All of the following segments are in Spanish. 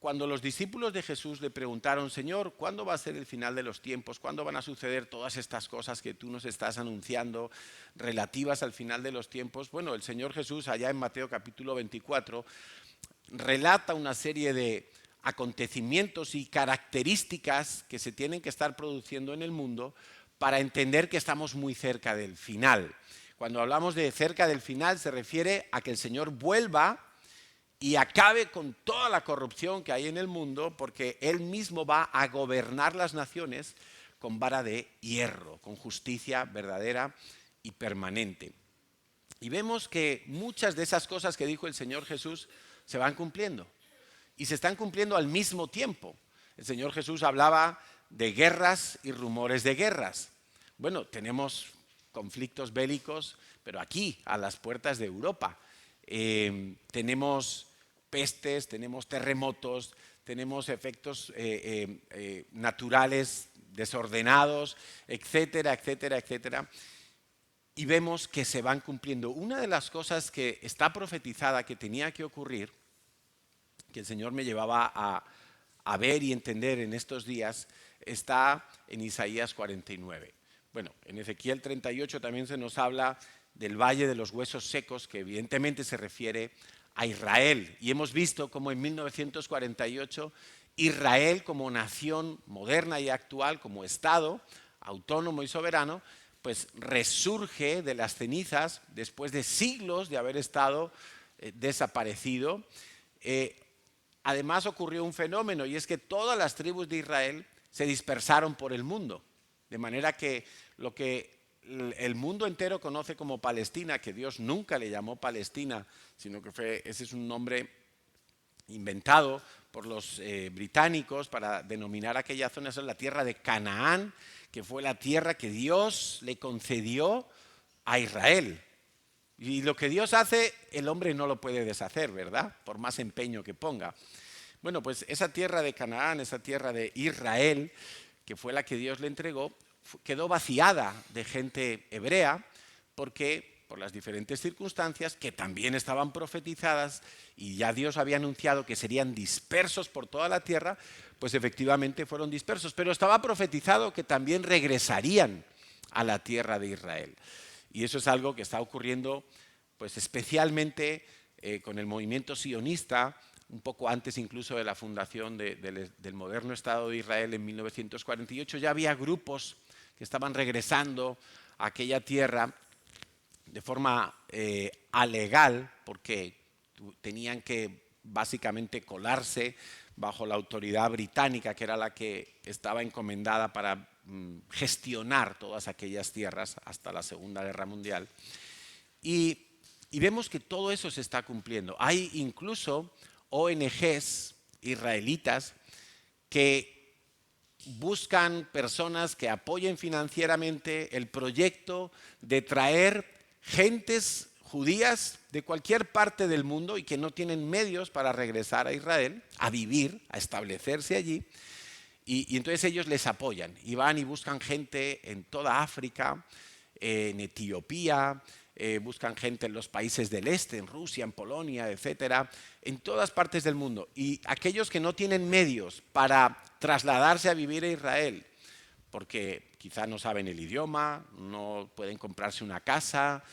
cuando los discípulos de Jesús le preguntaron, Señor, ¿cuándo va a ser el final de los tiempos? ¿Cuándo van a suceder todas estas cosas que tú nos estás anunciando relativas al final de los tiempos? Bueno, el Señor Jesús, allá en Mateo capítulo 24, relata una serie de acontecimientos y características que se tienen que estar produciendo en el mundo para entender que estamos muy cerca del final. Cuando hablamos de cerca del final se refiere a que el Señor vuelva y acabe con toda la corrupción que hay en el mundo, porque Él mismo va a gobernar las naciones con vara de hierro, con justicia verdadera y permanente. Y vemos que muchas de esas cosas que dijo el Señor Jesús se van cumpliendo y se están cumpliendo al mismo tiempo. El Señor Jesús hablaba de guerras y rumores de guerras. Bueno, tenemos conflictos bélicos, pero aquí, a las puertas de Europa. Tenemos pestes, tenemos terremotos, tenemos efectos naturales desordenados, etcétera, etcétera, etcétera. Y vemos que se van cumpliendo. Una de las cosas que está profetizada que tenía que ocurrir, que el Señor me llevaba a ver y entender en estos días, está en Isaías 49. Bueno, en Ezequiel 38 también se nos habla del valle de los huesos secos, que evidentemente se refiere a Israel. Y hemos visto cómo en 1948 Israel, como nación moderna y actual, como Estado autónomo y soberano, pues resurge de las cenizas después de siglos de haber estado desaparecido. Además ocurrió un fenómeno, y es que todas las tribus de Israel se dispersaron por el mundo, de manera que lo que el mundo entero conoce como Palestina, que Dios nunca le llamó Palestina, sino que ese es un nombre inventado por los británicos para denominar aquella zona, esa es la tierra de Canaán, que fue la tierra que Dios le concedió a Israel. Y lo que Dios hace, el hombre no lo puede deshacer, ¿verdad? Por más empeño que ponga. Bueno, pues esa tierra de Canaán, esa tierra de Israel, que fue la que Dios le entregó, quedó vaciada de gente hebrea porque por las diferentes circunstancias que también estaban profetizadas y ya Dios había anunciado que serían dispersos por toda la tierra, pues efectivamente fueron dispersos, pero estaba profetizado que también regresarían a la tierra de Israel. Y eso es algo que está ocurriendo pues especialmente con el movimiento sionista, un poco antes incluso de la fundación del moderno Estado de Israel en 1948, ya había grupos que estaban regresando a aquella tierra de forma alegal, porque tenían que básicamente colarse bajo la autoridad británica, que era la que estaba encomendada para gestionar todas aquellas tierras hasta la Segunda Guerra Mundial. Y vemos que todo eso se está cumpliendo. Hay incluso ONGs israelitas que buscan personas que apoyen financieramente el proyecto de traer gentes judías de cualquier parte del mundo y que no tienen medios para regresar a Israel, a vivir, a establecerse allí. Y entonces ellos les apoyan y van y buscan gente en toda África, en Etiopía, buscan gente en los países del este, en Rusia, en Polonia, etcétera, en todas partes del mundo. Y aquellos que no tienen medios para trasladarse a vivir a Israel, porque quizá no saben el idioma, no pueden comprarse una casa,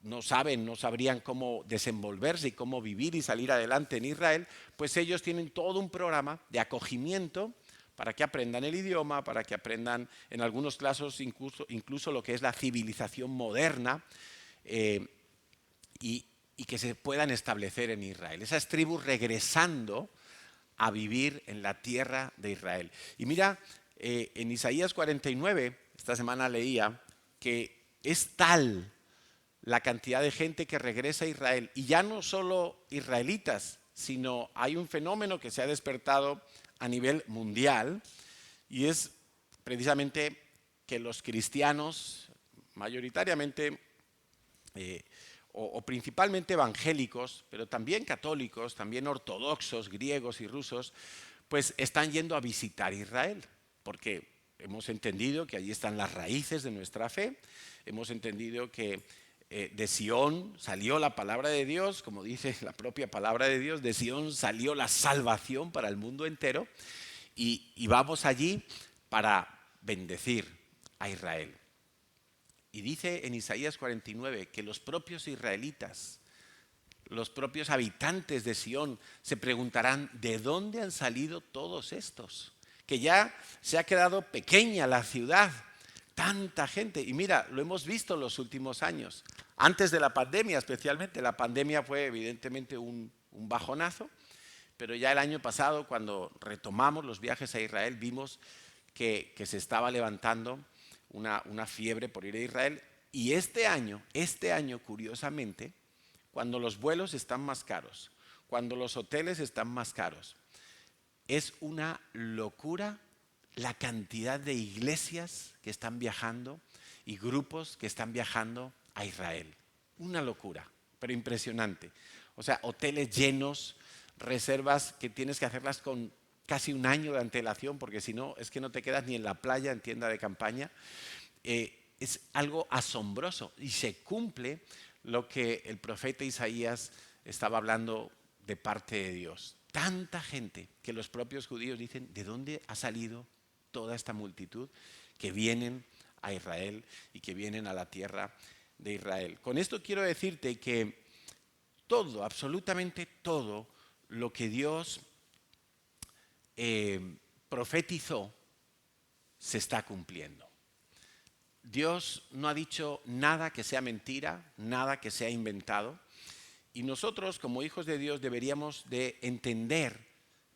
no sabrían cómo desenvolverse y cómo vivir y salir adelante en Israel, pues ellos tienen todo un programa de acogimiento para que aprendan el idioma, para que aprendan en algunos casos incluso lo que es la civilización moderna y que se puedan establecer en Israel. Esas tribus regresando a vivir en la tierra de Israel. Y mira, en Isaías 49, esta semana leía que es tal la cantidad de gente que regresa a Israel, y ya no solo israelitas, sino hay un fenómeno que se ha despertado a nivel mundial, y es precisamente que los cristianos, mayoritariamente o principalmente evangélicos, pero también católicos, también ortodoxos, griegos y rusos, pues están yendo a visitar Israel, porque hemos entendido que allí están las raíces de nuestra fe, hemos entendido que de Sión salió la palabra de Dios, como dice la propia palabra de Dios, de Sión salió la salvación para el mundo entero y vamos allí para bendecir a Israel. Y dice en Isaías 49 que los propios israelitas, los propios habitantes de Sión se preguntarán, ¿de dónde han salido todos estos? Que ya se ha quedado pequeña la ciudad, tanta gente. Y mira, lo hemos visto en los últimos años. Antes de la pandemia especialmente, la pandemia fue evidentemente un bajonazo, pero ya el año pasado, cuando retomamos los viajes a Israel, vimos que se estaba levantando una fiebre por ir a Israel. Y este año, curiosamente, cuando los vuelos están más caros, cuando los hoteles están más caros, es una locura la cantidad de iglesias que están viajando y grupos que están viajando a Israel. Una locura, pero impresionante. O sea, hoteles llenos, reservas que tienes que hacerlas con casi un año de antelación, porque si no, es que no te quedas ni en la playa, en tienda de campaña. Es algo asombroso y se cumple lo que el profeta Isaías estaba hablando de parte de Dios. Tanta gente que los propios judíos dicen, ¿de dónde ha salido toda esta multitud que vienen a Israel y que vienen a la tierra de Israel? Con esto quiero decirte que todo, absolutamente todo lo que Dios profetizó se está cumpliendo. Dios no ha dicho nada que sea mentira, nada que sea inventado. Y nosotros, como hijos de Dios, deberíamos de entender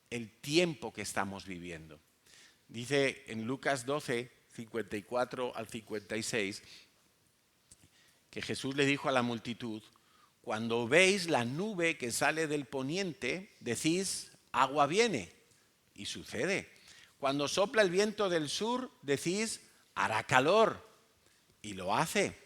el tiempo que estamos viviendo. Dice en Lucas 12, 54 al 56, que Jesús le dijo a la multitud, cuando veis la nube que sale del poniente, decís, agua viene, y sucede. Cuando sopla el viento del sur, decís, hará calor, y lo hace.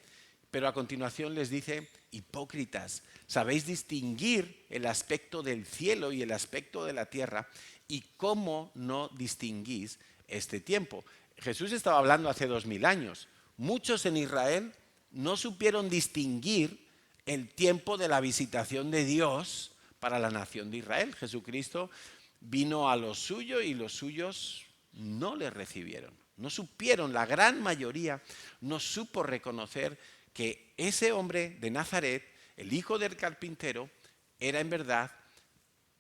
Pero a continuación les dice, hipócritas, sabéis distinguir el aspecto del cielo y el aspecto de la tierra, y cómo no distinguís este tiempo. Jesús estaba hablando hace 2000 años. Muchos en Israel no supieron distinguir el tiempo de la visitación de Dios para la nación de Israel. Jesucristo vino a lo suyo y los suyos no le recibieron. No supieron, la gran mayoría no supo reconocer que ese hombre de Nazaret, el hijo del carpintero, era en verdad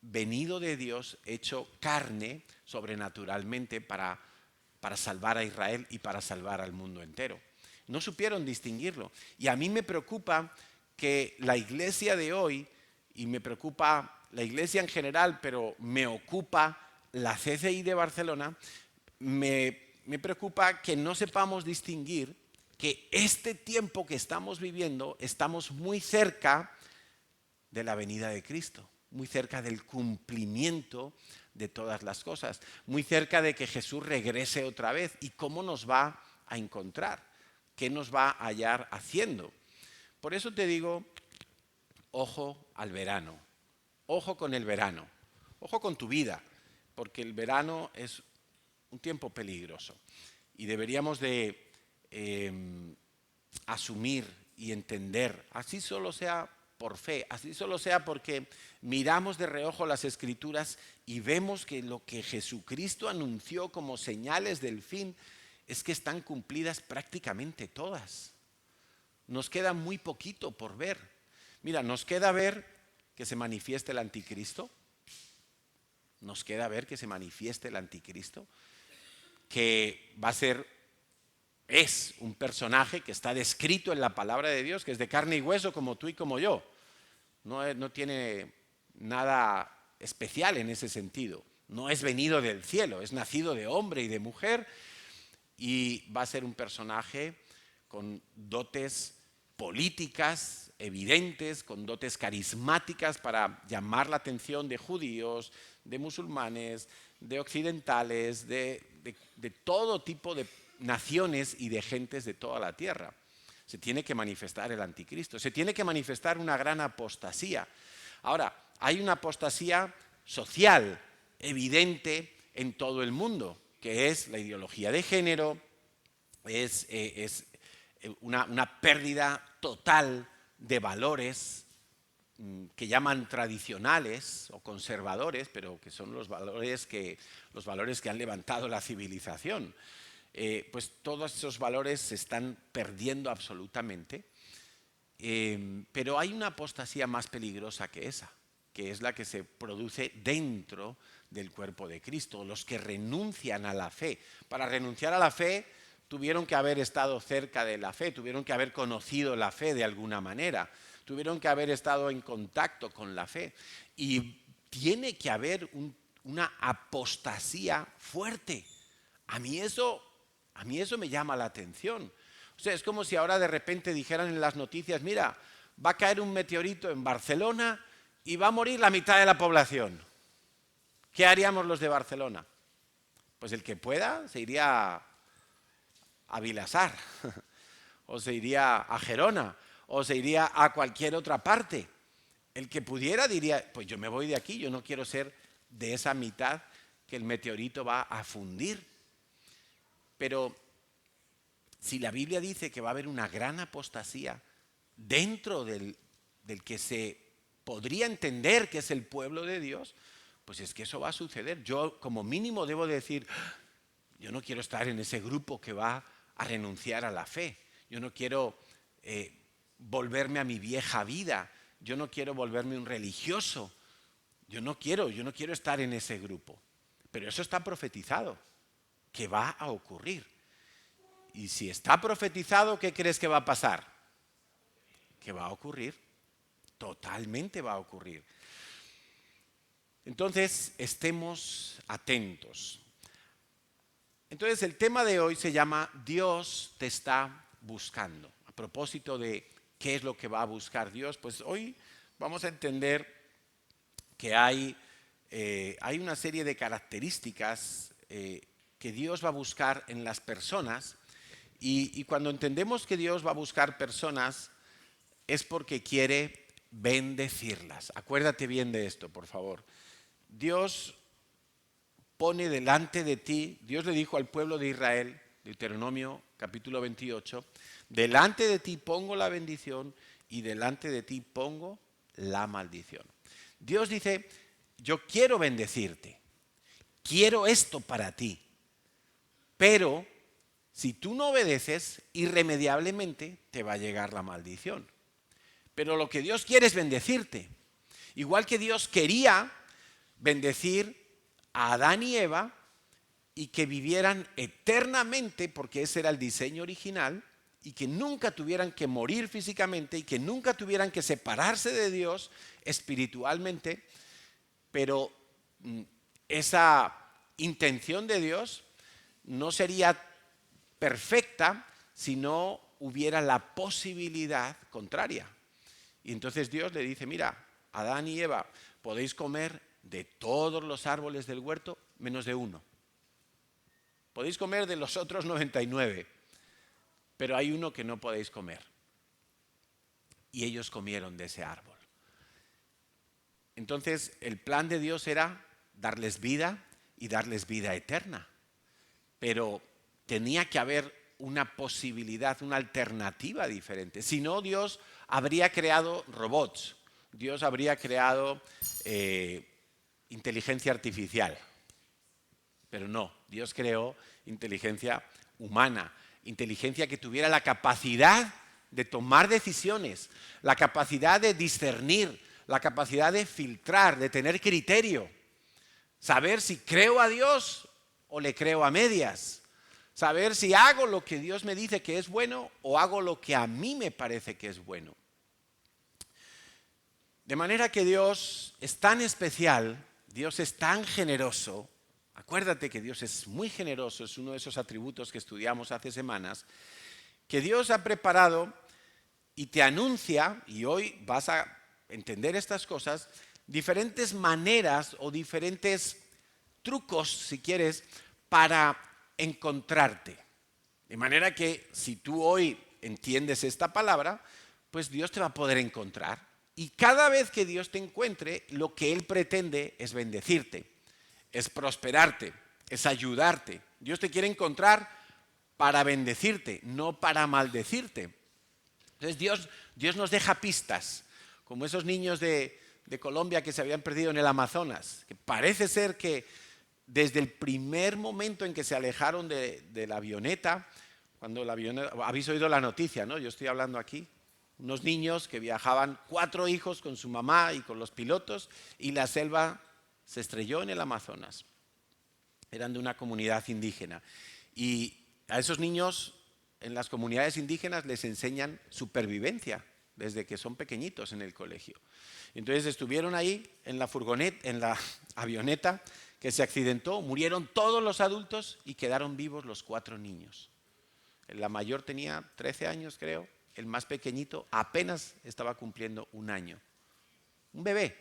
venido de Dios, hecho carne sobrenaturalmente para salvar a Israel y para salvar al mundo entero. No supieron distinguirlo. Y a mí me preocupa que la iglesia de hoy, y me preocupa la iglesia en general, pero me ocupa la CCI de Barcelona, me preocupa que no sepamos distinguir que este tiempo que estamos viviendo, estamos muy cerca de la venida de Cristo, muy cerca del cumplimiento de todas las cosas, muy cerca de que Jesús regrese otra vez. ¿Y cómo nos va a encontrar? ¿Qué nos va a hallar haciendo? Por eso te digo, ojo al verano, ojo con el verano, ojo con tu vida, porque el verano es un tiempo peligroso y deberíamos de asumir y entender, así solo sea por fe, así solo sea porque miramos de reojo las Escrituras y vemos que lo que Jesucristo anunció como señales del fin es que están cumplidas prácticamente todas. Nos queda muy poquito por ver. Mira, nos queda ver que se manifieste el anticristo. Nos queda ver que se manifieste el anticristo, que es un personaje que está descrito en la palabra de Dios, que es de carne y hueso como tú y como yo. No tiene nada especial en ese sentido. No es venido del cielo, es nacido de hombre y de mujer y va a ser un personaje con dotes políticas evidentes, con dotes carismáticas para llamar la atención de judíos, de musulmanes, de occidentales, de todo tipo de naciones y de gentes de toda la tierra. Se tiene que manifestar el anticristo, se tiene que manifestar una gran apostasía. Ahora, hay una apostasía social evidente en todo el mundo, que es la ideología de género, es una pérdida total de valores que llaman tradicionales o conservadores, pero que son los valores que han levantado la civilización. Pues todos esos valores se están perdiendo absolutamente, pero hay una apostasía más peligrosa que esa, que es la que se produce dentro del cuerpo de Cristo, los que renuncian a la fe. Para renunciar a la fe tuvieron que haber estado cerca de la fe, tuvieron que haber conocido la fe de alguna manera, tuvieron que haber estado en contacto con la fe. Y tiene que haber una apostasía fuerte. A mí eso me llama la atención. O sea, es como si ahora de repente dijeran en las noticias, mira, va a caer un meteorito en Barcelona y va a morir la mitad de la población. ¿Qué haríamos los de Barcelona? Pues el que pueda se iría a Vilasar, o se iría a Gerona, o se iría a cualquier otra parte. El que pudiera diría, pues yo me voy de aquí, yo no quiero ser de esa mitad que el meteorito va a fundir. Pero si la Biblia dice que va a haber una gran apostasía dentro del que se podría entender que es el pueblo de Dios, pues es que eso va a suceder. Yo como mínimo debo decir, yo no quiero estar en ese grupo que va a renunciar a la fe. Yo no quiero volverme a mi vieja vida. Yo no quiero volverme un religioso. Yo no quiero estar en ese grupo. Pero eso está profetizado, que va a ocurrir. Y si está profetizado, ¿qué crees que va a pasar? Que va a ocurrir. Totalmente va a ocurrir. Entonces, estemos atentos. Entonces, el tema de hoy se llama Dios te está buscando. A propósito de qué es lo que va a buscar Dios, pues hoy vamos a entender que hay una serie de características que Dios va a buscar en las personas, y cuando entendemos que Dios va a buscar personas es porque quiere bendecirlas. Acuérdate bien de esto, por favor. Dios pone delante de ti, Dios le dijo al pueblo de Israel, Deuteronomio capítulo 28, delante de ti pongo la bendición y delante de ti pongo la maldición. Dios dice, yo quiero bendecirte, quiero esto para ti, pero si tú no obedeces, irremediablemente te va a llegar la maldición. Pero lo que Dios quiere es bendecirte. Igual que Dios quería bendecir a Adán y Eva y que vivieran eternamente, porque ese era el diseño original, y que nunca tuvieran que morir físicamente y que nunca tuvieran que separarse de Dios espiritualmente, pero esa intención de Dios no sería perfecta si no hubiera la posibilidad contraria. Y entonces Dios le dice, mira, Adán y Eva, podéis comer de todos los árboles del huerto menos de uno. Podéis comer de los otros 99, pero hay uno que no podéis comer. Y ellos comieron de ese árbol. Entonces el plan de Dios era darles vida y darles vida eterna. Pero tenía que haber una posibilidad, una alternativa diferente. Si no, Dios habría creado robots, Dios habría creado inteligencia artificial. Pero no, Dios creó inteligencia humana, inteligencia que tuviera la capacidad de tomar decisiones, la capacidad de discernir, la capacidad de filtrar, de tener criterio, saber si creo a Dios o le creo a medias, saber si hago lo que Dios me dice que es bueno o hago lo que a mí me parece que es bueno. De manera que Dios es tan especial, Dios es tan generoso. Acuérdate que Dios es muy generoso, es uno de esos atributos que estudiamos hace semanas, que Dios ha preparado y te anuncia, y hoy vas a entender estas cosas, diferentes maneras o diferentes trucos, si quieres, para encontrarte. De manera que si tú hoy entiendes esta palabra, pues Dios te va a poder encontrar. Y cada vez que Dios te encuentre, lo que Él pretende es bendecirte, es prosperarte, es ayudarte. Dios te quiere encontrar para bendecirte, no para maldecirte. Entonces Dios nos deja pistas, como esos niños de Colombia que se habían perdido en el Amazonas, que parece ser que desde el primer momento en que se alejaron de la avioneta, cuando la avioneta, habéis oído la noticia, ¿no? Yo estoy hablando aquí, unos niños que viajaban, 4 hijos con su mamá y con los pilotos, y la selva se estrelló en el Amazonas. Eran de una comunidad indígena. Y a esos niños en las comunidades indígenas les enseñan supervivencia desde que son pequeñitos en el colegio. Entonces estuvieron ahí en la furgoneta, en la avioneta que se accidentó, murieron todos los adultos y quedaron vivos los 4 niños. La mayor tenía 13 años, creo, el más pequeñito apenas estaba cumpliendo 1 año. Un bebé.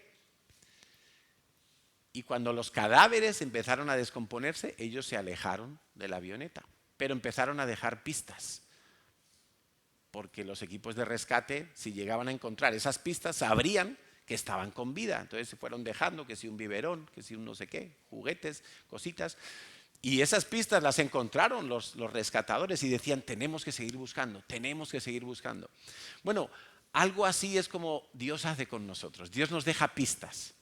Y cuando los cadáveres empezaron a descomponerse, ellos se alejaron de la avioneta, pero empezaron a dejar pistas. Porque los equipos de rescate, si llegaban a encontrar esas pistas, sabrían que estaban con vida. Entonces se fueron dejando, que si un biberón, que si un no sé qué, juguetes, cositas. Y esas pistas las encontraron los rescatadores y decían, tenemos que seguir buscando, tenemos que seguir buscando. Bueno, algo así es como Dios hace con nosotros. Dios nos deja pistas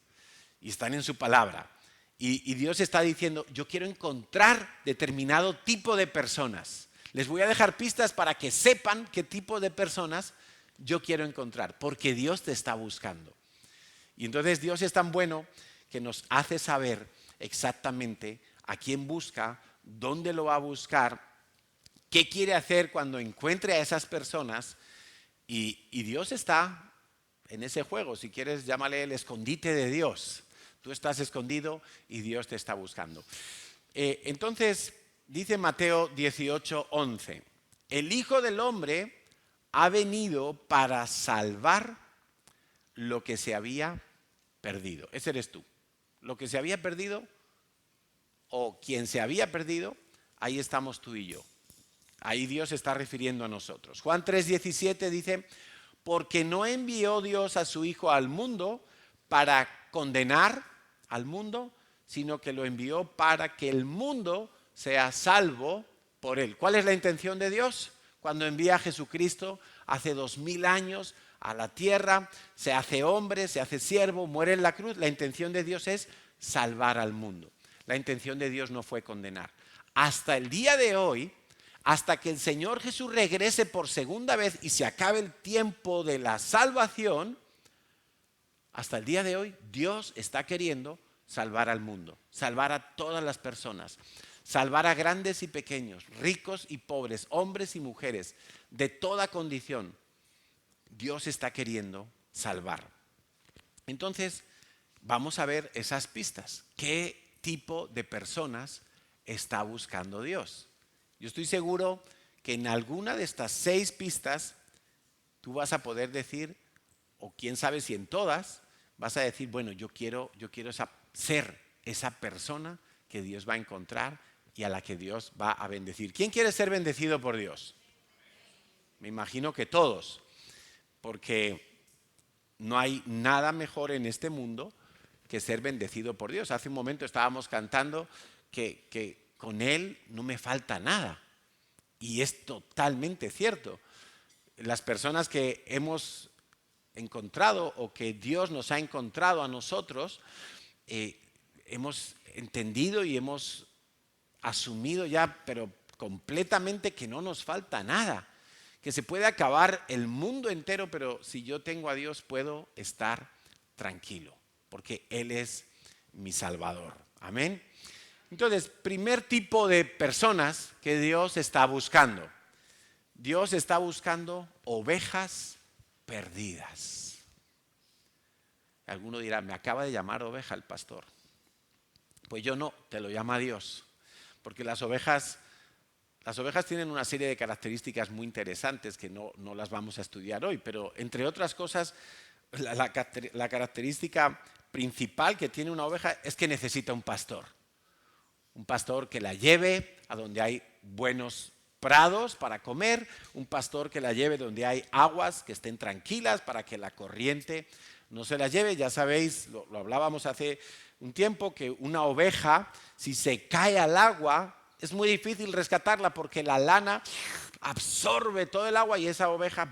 y están en su palabra. Y Dios está diciendo, yo quiero encontrar determinado tipo de personas. Les voy a dejar pistas para que sepan qué tipo de personas yo quiero encontrar, porque Dios te está buscando. Y entonces Dios es tan bueno que nos hace saber exactamente a quién busca, dónde lo va a buscar, qué quiere hacer cuando encuentre a esas personas. Y Dios está en ese juego, si quieres llámale el escondite de Dios. Tú estás escondido y Dios te está buscando. Entonces, dice Mateo 18:11, el Hijo del Hombre ha venido para salvar lo que se había perdido. Ese eres tú. Lo que se había perdido o quien se había perdido, ahí estamos tú y yo. Ahí Dios se está refiriendo a nosotros. Juan 3:17 dice, porque no envió Dios a su Hijo al mundo para condenar al mundo, sino que lo envió para que el mundo sea salvo por él. ¿Cuál es la intención de Dios? Cuando envía a Jesucristo hace 2000 años a la tierra, se hace hombre, se hace siervo, muere en la cruz, la intención de Dios es salvar al mundo. La intención de Dios no fue condenar. Hasta el día de hoy, hasta que el Señor Jesús regrese por segunda vez y se acabe el tiempo de la salvación, hasta el día de hoy Dios está queriendo salvar al mundo, salvar a todas las personas, salvar a grandes y pequeños, ricos y pobres, hombres y mujeres, de toda condición. Dios está queriendo salvar. Entonces, vamos a ver esas pistas. ¿Qué tipo de personas está buscando Dios? Yo estoy seguro que en alguna de estas 6 pistas tú vas a poder decir, o quién sabe si en todas, vas a decir, bueno, yo quiero ser esa persona que Dios va a encontrar y a la que Dios va a bendecir. ¿Quién quiere ser bendecido por Dios? Me imagino que todos, porque no hay nada mejor en este mundo que ser bendecido por Dios. Hace un momento estábamos cantando que con Él no me falta nada. Y es totalmente cierto. Las personas que hemos encontrado o que Dios nos ha encontrado a nosotros, hemos entendido y hemos asumido ya, pero completamente, que no nos falta nada. Que se puede acabar el mundo entero, pero si yo tengo a Dios puedo estar tranquilo, porque Él es mi Salvador. Amén. Entonces, primer tipo de personas que Dios está buscando. Dios está buscando ovejas perdidas. Alguno dirá, me acaba de llamar oveja el pastor. Pues yo no, te lo llama Dios. Porque las ovejas tienen una serie de características muy interesantes que no las vamos a estudiar hoy, pero entre otras cosas, la característica principal que tiene una oveja es que necesita un pastor. Un pastor que la lleve a donde hay buenos prados para comer, un pastor que la lleve donde hay aguas que estén tranquilas para que la corriente no se la lleve. Ya sabéis, lo hablábamos hace un tiempo, que una oveja, si se cae al agua, es muy difícil rescatarla porque la lana absorbe todo el agua y esa oveja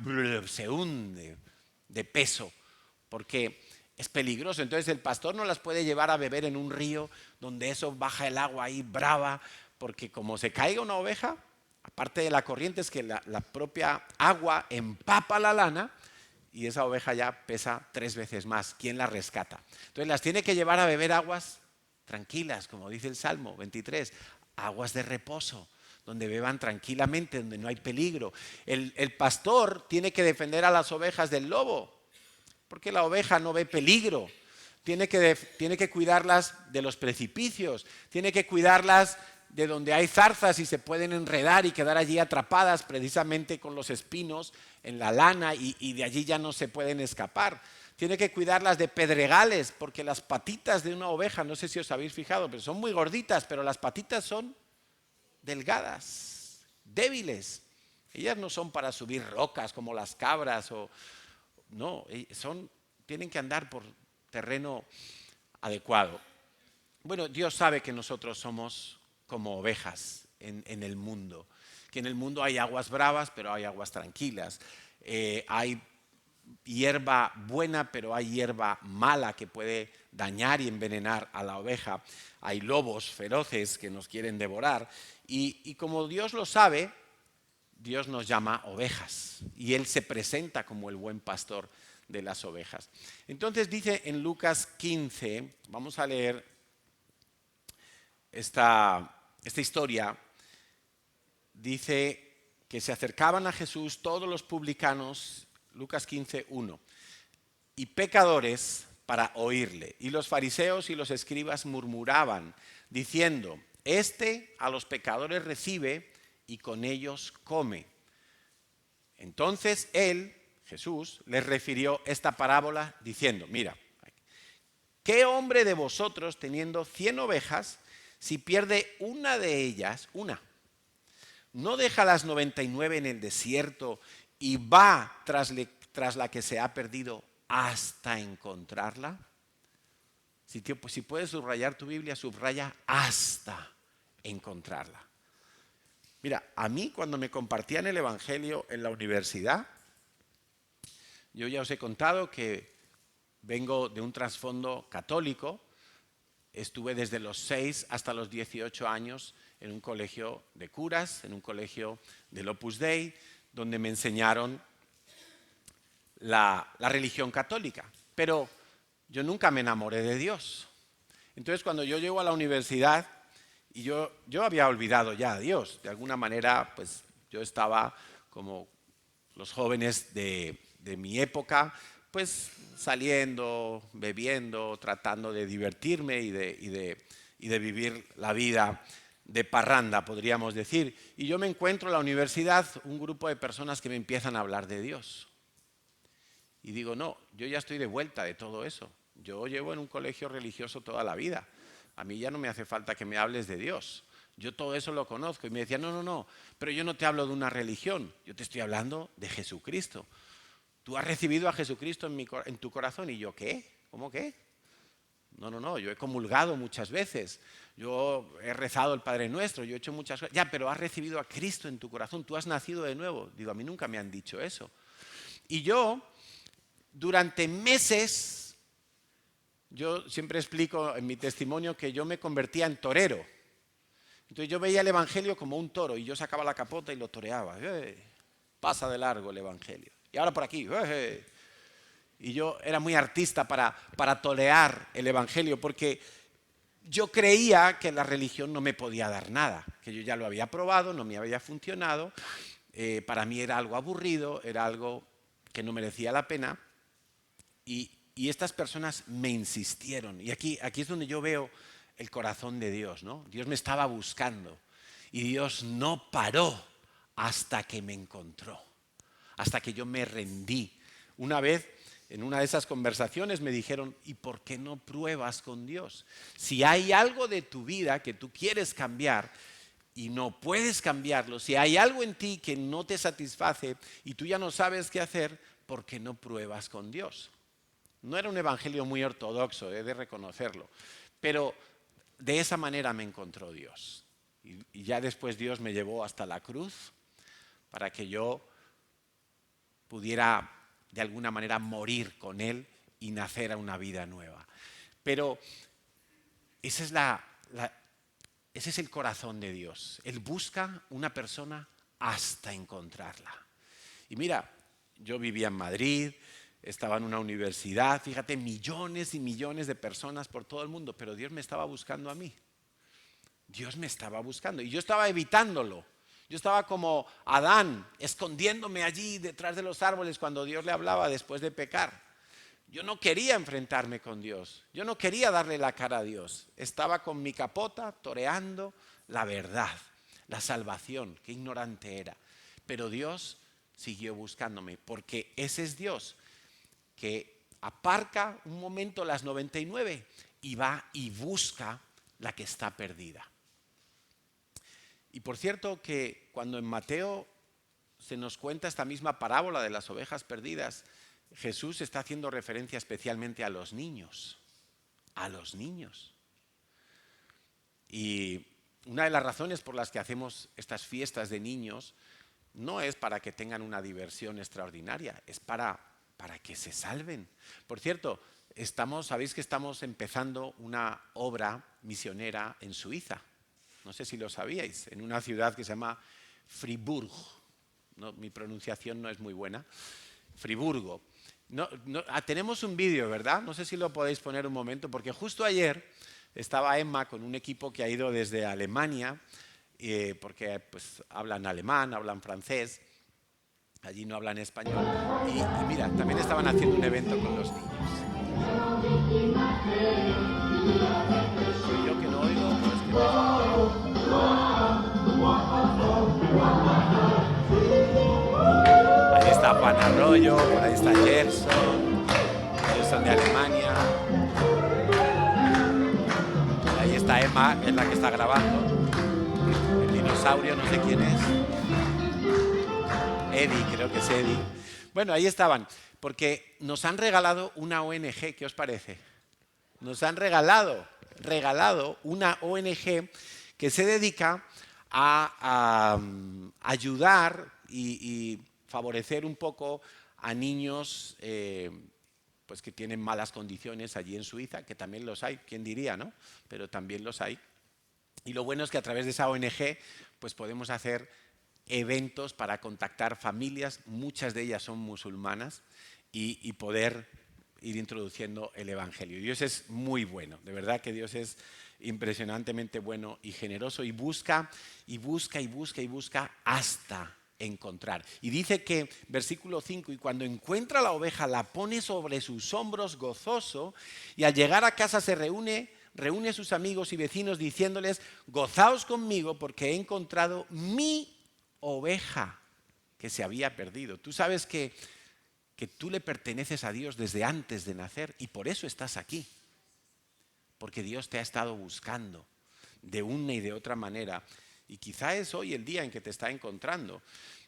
se hunde de peso porque es peligroso. Entonces el pastor no las puede llevar a beber en un río donde eso baja el agua ahí brava, porque como se caiga una oveja, aparte de la corriente es que la propia agua empapa la lana y esa oveja ya pesa 3 veces más. ¿Quién la rescata? Entonces las tiene que llevar a beber aguas tranquilas, como dice el Salmo 23, aguas de reposo, donde beban tranquilamente, donde no hay peligro. El pastor tiene que defender a las ovejas del lobo, porque la oveja no ve peligro. Tiene que cuidarlas de los precipicios, tiene que cuidarlas de donde hay zarzas y se pueden enredar y quedar allí atrapadas precisamente con los espinos en la lana y de allí ya no se pueden escapar. Tiene que cuidarlas de pedregales, porque las patitas de una oveja, no sé si os habéis fijado, pero son muy gorditas, pero las patitas son delgadas, débiles. Ellas no son para subir rocas como las cabras no, tienen que andar por terreno adecuado. Bueno, Dios sabe que nosotros somos como ovejas en el mundo, que en el mundo hay aguas bravas, pero hay aguas tranquilas. Hay hierba buena, pero hay hierba mala que puede dañar y envenenar a la oveja. Hay lobos feroces que nos quieren devorar. Y como Dios lo sabe, Dios nos llama ovejas y Él se presenta como el buen pastor de las ovejas. Entonces dice en Lucas 15, vamos a leer esta historia, dice que se acercaban a Jesús todos los publicanos, Lucas 15, 1, y pecadores para oírle. Y los fariseos y los escribas murmuraban, diciendo, este a los pecadores recibe y con ellos come. Entonces él, Jesús, les refirió esta parábola diciendo, mira, ¿qué hombre de vosotros teniendo 100 ovejas, si pierde una de ellas, no deja las 99 en el desierto y va tras la que se ha perdido hasta encontrarla? Si puedes subrayar tu Biblia, subraya hasta encontrarla. Mira, a mí cuando me compartían el Evangelio en la universidad, yo ya os he contado que vengo de un trasfondo católico, estuve desde los 6 hasta los 18 años en un colegio de curas, en un colegio del Opus Dei, donde me enseñaron la religión católica. Pero yo nunca me enamoré de Dios. Entonces cuando yo llego a la universidad, y yo había olvidado ya a Dios, de alguna manera pues yo estaba como los jóvenes de mi época, pues saliendo, bebiendo, tratando de divertirme y de vivir la vida de parranda, podríamos decir. Y yo me encuentro en la universidad un grupo de personas que me empiezan a hablar de Dios. Y digo, no, yo ya estoy de vuelta de todo eso. Yo llevo en un colegio religioso toda la vida. A mí ya no me hace falta que me hables de Dios. Yo todo eso lo conozco. Y me decían, no, pero yo no te hablo de una religión. Yo te estoy hablando de Jesucristo. ¿Tú has recibido a Jesucristo en tu corazón? Y yo, ¿qué? ¿Cómo qué? No, yo he comulgado muchas veces. Yo he rezado el Padre Nuestro, yo he hecho muchas cosas. Ya, pero has recibido a Cristo en tu corazón. Tú has nacido de nuevo. Digo, a mí nunca me han dicho eso. Y yo, durante meses... Yo siempre explico en mi testimonio que yo me convertía en torero. Entonces yo veía el Evangelio como un toro y yo sacaba la capota y lo toreaba. Pasa de largo el Evangelio. Y ahora por aquí. Y yo era muy artista para torear el Evangelio porque yo creía que la religión no me podía dar nada, que yo ya lo había probado, no me había funcionado. Para mí era algo aburrido, era algo que no merecía la pena. Y estas personas me insistieron. Y aquí es donde yo veo el corazón de Dios, ¿no? Dios me estaba buscando. Y Dios no paró hasta que me encontró. Hasta que yo me rendí. Una vez, en una de esas conversaciones, me dijeron, ¿y por qué no pruebas con Dios? Si hay algo de tu vida que tú quieres cambiar y no puedes cambiarlo, si hay algo en ti que no te satisface y tú ya no sabes qué hacer, ¿por qué no pruebas con Dios? No era un evangelio muy ortodoxo, he de reconocerlo, pero de esa manera me encontró Dios. Y ya después Dios me llevó hasta la cruz para que yo pudiera de alguna manera morir con Él y nacer a una vida nueva. Pero esa es ese es el corazón de Dios. Él busca una persona hasta encontrarla. Y mira, yo vivía en Madrid, estaba en una universidad, fíjate, millones y millones de personas por todo el mundo, pero Dios me estaba buscando a mí. Dios me estaba buscando y yo estaba evitándolo. Yo estaba como Adán, escondiéndome allí detrás de los árboles cuando Dios le hablaba después de pecar. Yo no quería enfrentarme con Dios, yo no quería darle la cara a Dios. Estaba con mi capota toreando la verdad, la salvación, qué ignorante era. Pero Dios siguió buscándome, porque ese es Dios que aparca un momento las 99 y va y busca la que está perdida. Y por cierto que cuando en Mateo se nos cuenta esta misma parábola de las ovejas perdidas, Jesús está haciendo referencia especialmente a los niños. A los niños. Y una de las razones por las que hacemos estas fiestas de niños no es para que tengan una diversión extraordinaria, es para que se salven. Por cierto, sabéis que estamos empezando una obra misionera en Suiza. No sé si lo sabíais, en una ciudad que se llama Fribourg. No, mi pronunciación no es muy buena. Friburgo. Tenemos un vídeo, ¿verdad? No sé si lo podéis poner un momento, porque justo ayer estaba Emma con un equipo que ha ido desde Alemania, porque pues, hablan alemán, hablan francés, allí no hablan español. Y mira, también estaban haciendo un evento con los niños. ¿Soy yo que no oigo? ¿O es que Ahí está Juan Arroyo, por ahí está Gerson, ellos son de Alemania. Ahí está Emma, que es la que está grabando. El dinosaurio, no sé quién es. Eddie, creo que es Eddie. Bueno, ahí estaban, porque nos han regalado una ONG, ¿qué os parece? Nos han regalado una ONG que se dedica a ayudar y favorecer un poco a niños pues que tienen malas condiciones allí en Suiza, que también los hay, quién diría, ¿no? Pero también los hay. Y lo bueno es que a través de esa ONG pues podemos hacer eventos para contactar familias, muchas de ellas son musulmanas, y poder ir introduciendo el Evangelio. Dios es muy bueno, de verdad que Dios es impresionantemente bueno y generoso y busca y busca y busca y busca hasta encontrar. Y dice que, versículo 5, y cuando encuentra la oveja la pone sobre sus hombros gozoso y al llegar a casa se reúne a sus amigos y vecinos diciéndoles, gozaos conmigo porque he encontrado mi oveja que se había perdido. Tú sabes que tú le perteneces a Dios desde antes de nacer y por eso estás aquí. Porque Dios te ha estado buscando de una y de otra manera. Y quizá es hoy el día en que te está encontrando.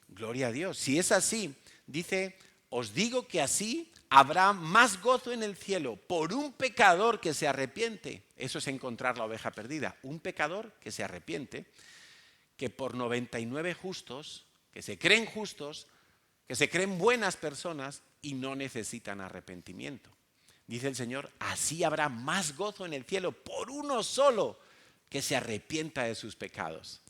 Gloria a Dios. Si es así, dice, os digo que así habrá más gozo en el cielo por un pecador que se arrepiente. Eso es encontrar la oveja perdida. Un pecador que se arrepiente, que por 99 justos, que se creen justos, que se creen buenas personas y no necesitan arrepentimiento. Dice el Señor, así habrá más gozo en el cielo por uno solo que se arrepienta de sus pecados.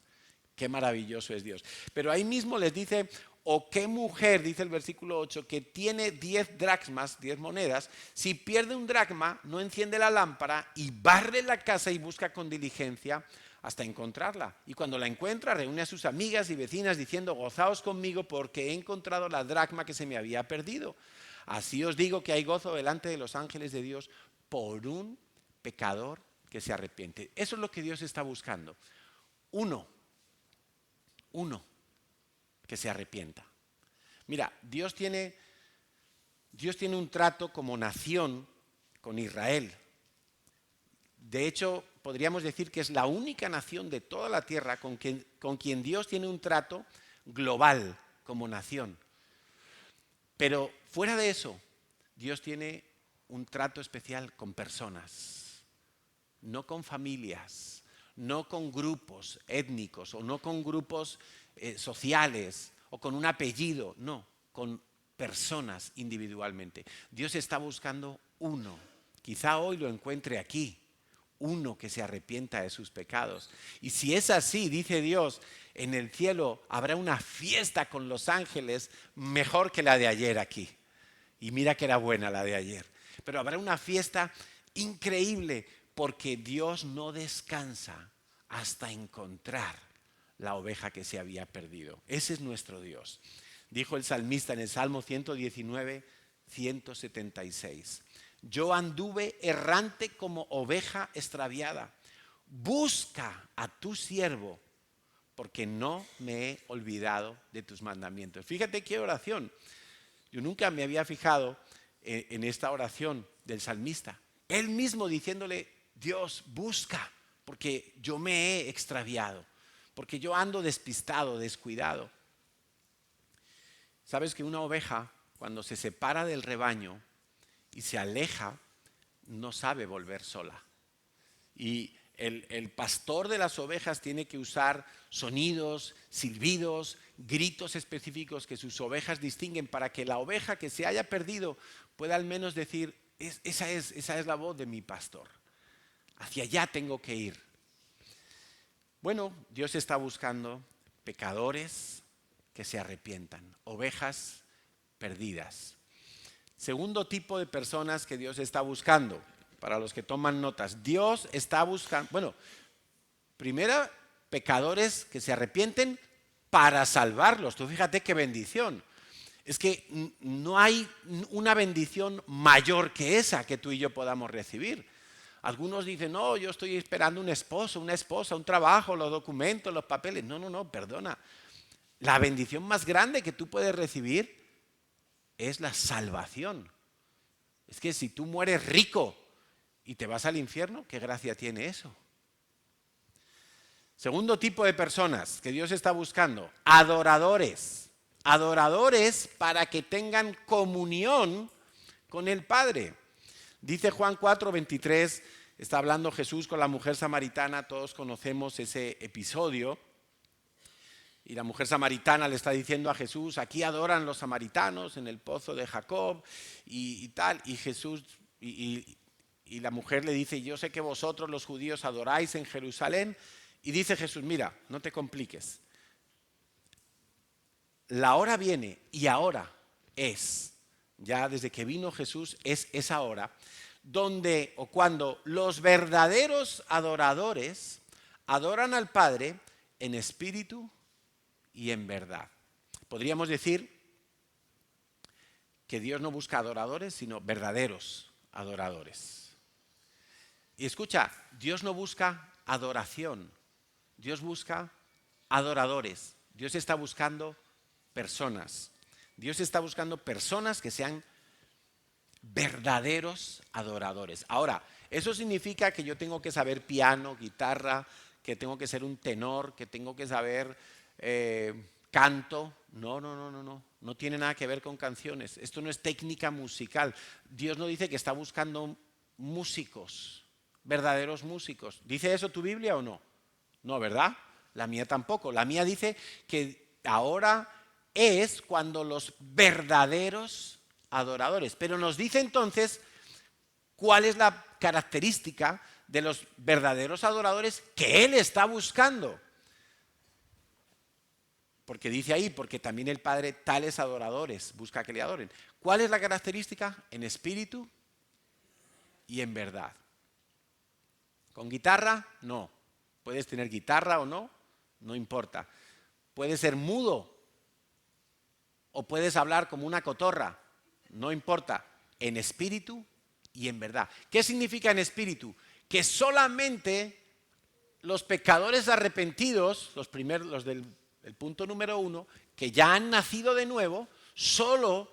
Qué maravilloso es Dios. Pero ahí mismo les dice, o qué mujer, dice el versículo 8, que tiene 10 dracmas, 10 monedas, si pierde un dracma, no enciende la lámpara y barre la casa y busca con diligencia hasta encontrarla. Y cuando la encuentra, reúne a sus amigas y vecinas diciendo, gozaos conmigo porque he encontrado la dracma que se me había perdido. Así os digo que hay gozo delante de los ángeles de Dios por un pecador que se arrepiente. Eso es lo que Dios está buscando. Uno que se arrepienta. Mira, Dios tiene un trato como nación con Israel. De hecho, podríamos decir que es la única nación de toda la tierra con quien Dios tiene un trato global como nación. Pero fuera de eso, Dios tiene un trato especial con personas, no con familias, no con grupos étnicos o no con grupos sociales o con un apellido, no, con personas individualmente. Dios está buscando uno. Quizá hoy lo encuentre aquí, uno que se arrepienta de sus pecados. Y si es así, dice Dios, en el cielo habrá una fiesta con los ángeles mejor que la de ayer aquí. Y mira que era buena la de ayer. Pero habrá una fiesta increíble porque Dios no descansa hasta encontrar la oveja que se había perdido. Ese es nuestro Dios. Dijo el salmista en el Salmo 119, 176. Yo anduve errante como oveja extraviada. Busca a tu siervo, porque no me he olvidado de tus mandamientos. Fíjate qué oración. Yo nunca me había fijado en esta oración del salmista. Él mismo diciéndole, Dios, busca, porque yo me he extraviado, porque yo ando despistado, descuidado. Sabes que una oveja, cuando se separa del rebaño y se aleja, no sabe volver sola. Y el pastor de las ovejas tiene que usar sonidos, silbidos, gritos específicos que sus ovejas distinguen para que la oveja que se haya perdido pueda al menos decir, esa es la voz de mi pastor. Hacia allá tengo que ir. Bueno, Dios está buscando pecadores que se arrepientan, ovejas perdidas. Segundo tipo de personas que Dios está buscando, para los que toman notas. Dios está buscando, bueno, primero, pecadores que se arrepienten para salvarlos. Tú fíjate qué bendición. Es que no hay una bendición mayor que esa que tú y yo podamos recibir. Algunos dicen, no, yo estoy esperando un esposo, una esposa, un trabajo, los documentos, los papeles. No, perdona. La bendición más grande que tú puedes recibir es la salvación. Es que si tú mueres rico y te vas al infierno, ¿qué gracia tiene eso? Segundo tipo de personas que Dios está buscando, adoradores. Adoradores para que tengan comunión con el Padre. Dice Juan 4:23, está hablando Jesús con la mujer samaritana, todos conocemos ese episodio. Y la mujer samaritana le está diciendo a Jesús, aquí adoran los samaritanos en el pozo de Jacob y tal. Y Jesús, y la mujer le dice, yo sé que vosotros los judíos adoráis en Jerusalén. Y dice Jesús, mira, no te compliques. La hora viene y ahora es, ya desde que vino Jesús, es esa hora, donde o cuando los verdaderos adoradores adoran al Padre en espíritu y en verdad. Podríamos decir que Dios no busca adoradores, sino verdaderos adoradores. Y escucha, Dios no busca adoración, Dios busca adoradores. Dios está buscando personas. Dios está buscando personas que sean verdaderos adoradores. Ahora, eso significa que yo tengo que saber piano, guitarra, que tengo que ser un tenor, que tengo que saber canto. No tiene nada que ver con canciones. Esto no es técnica musical. Dios no dice que está buscando músicos, verdaderos músicos. ¿Dice eso tu Biblia o no? No, ¿verdad? La mía tampoco. La mía dice que ahora es cuando los verdaderos adoradores. Pero nos dice entonces cuál es la característica de los verdaderos adoradores que Él está buscando. Porque dice ahí, porque también el Padre tales adoradores busca que le adoren. ¿Cuál es la característica? En espíritu y en verdad. ¿Con guitarra? No. Puedes tener guitarra o no, no importa. Puedes ser mudo o puedes hablar como una cotorra, no importa. En espíritu y en verdad. ¿Qué significa en espíritu? Que solamente los pecadores arrepentidos, los del el punto número 1, que ya han nacido de nuevo, solo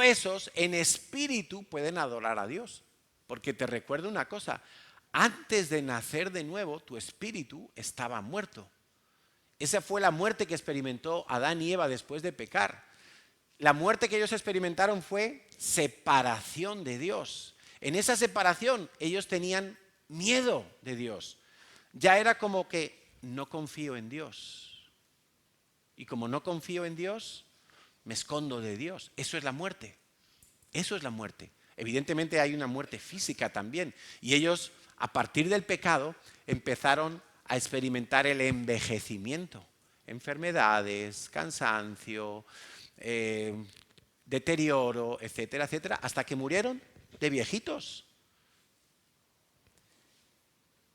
esos en espíritu pueden adorar a Dios. Porque te recuerdo una cosa, antes de nacer de nuevo, tu espíritu estaba muerto. Esa fue la muerte que experimentó Adán y Eva después de pecar. La muerte que ellos experimentaron fue separación de Dios. En esa separación ellos tenían miedo de Dios. Ya era como que no confío en Dios. Y como no confío en Dios, me escondo de Dios. Eso es la muerte. Eso es la muerte. Evidentemente hay una muerte física también. Y ellos, a partir del pecado, empezaron a experimentar el envejecimiento. Enfermedades, cansancio, deterioro, etcétera, etcétera, hasta que murieron de viejitos.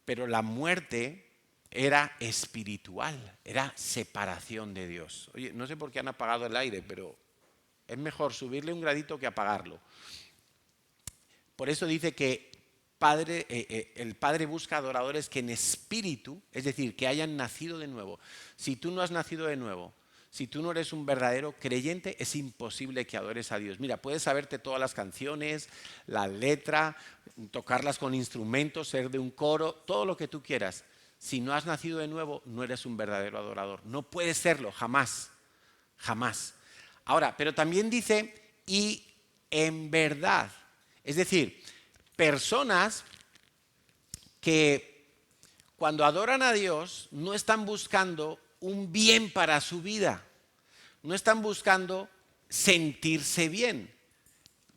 Pero la muerte era espiritual, era separación de Dios. Oye, no sé por qué han apagado el aire, pero es mejor subirle un gradito que apagarlo. Por eso dice que el Padre busca adoradores que en espíritu, es decir, que hayan nacido de nuevo. Si tú no has nacido de nuevo, si tú no eres un verdadero creyente, es imposible que adores a Dios. Mira, puedes saberte todas las canciones, la letra, tocarlas con instrumentos, ser de un coro, todo lo que tú quieras. Si no has nacido de nuevo, no eres un verdadero adorador. No puedes serlo, jamás, jamás. Ahora, pero también dice, y en verdad. Es decir, personas que cuando adoran a Dios no están buscando un bien para su vida, no están buscando sentirse bien.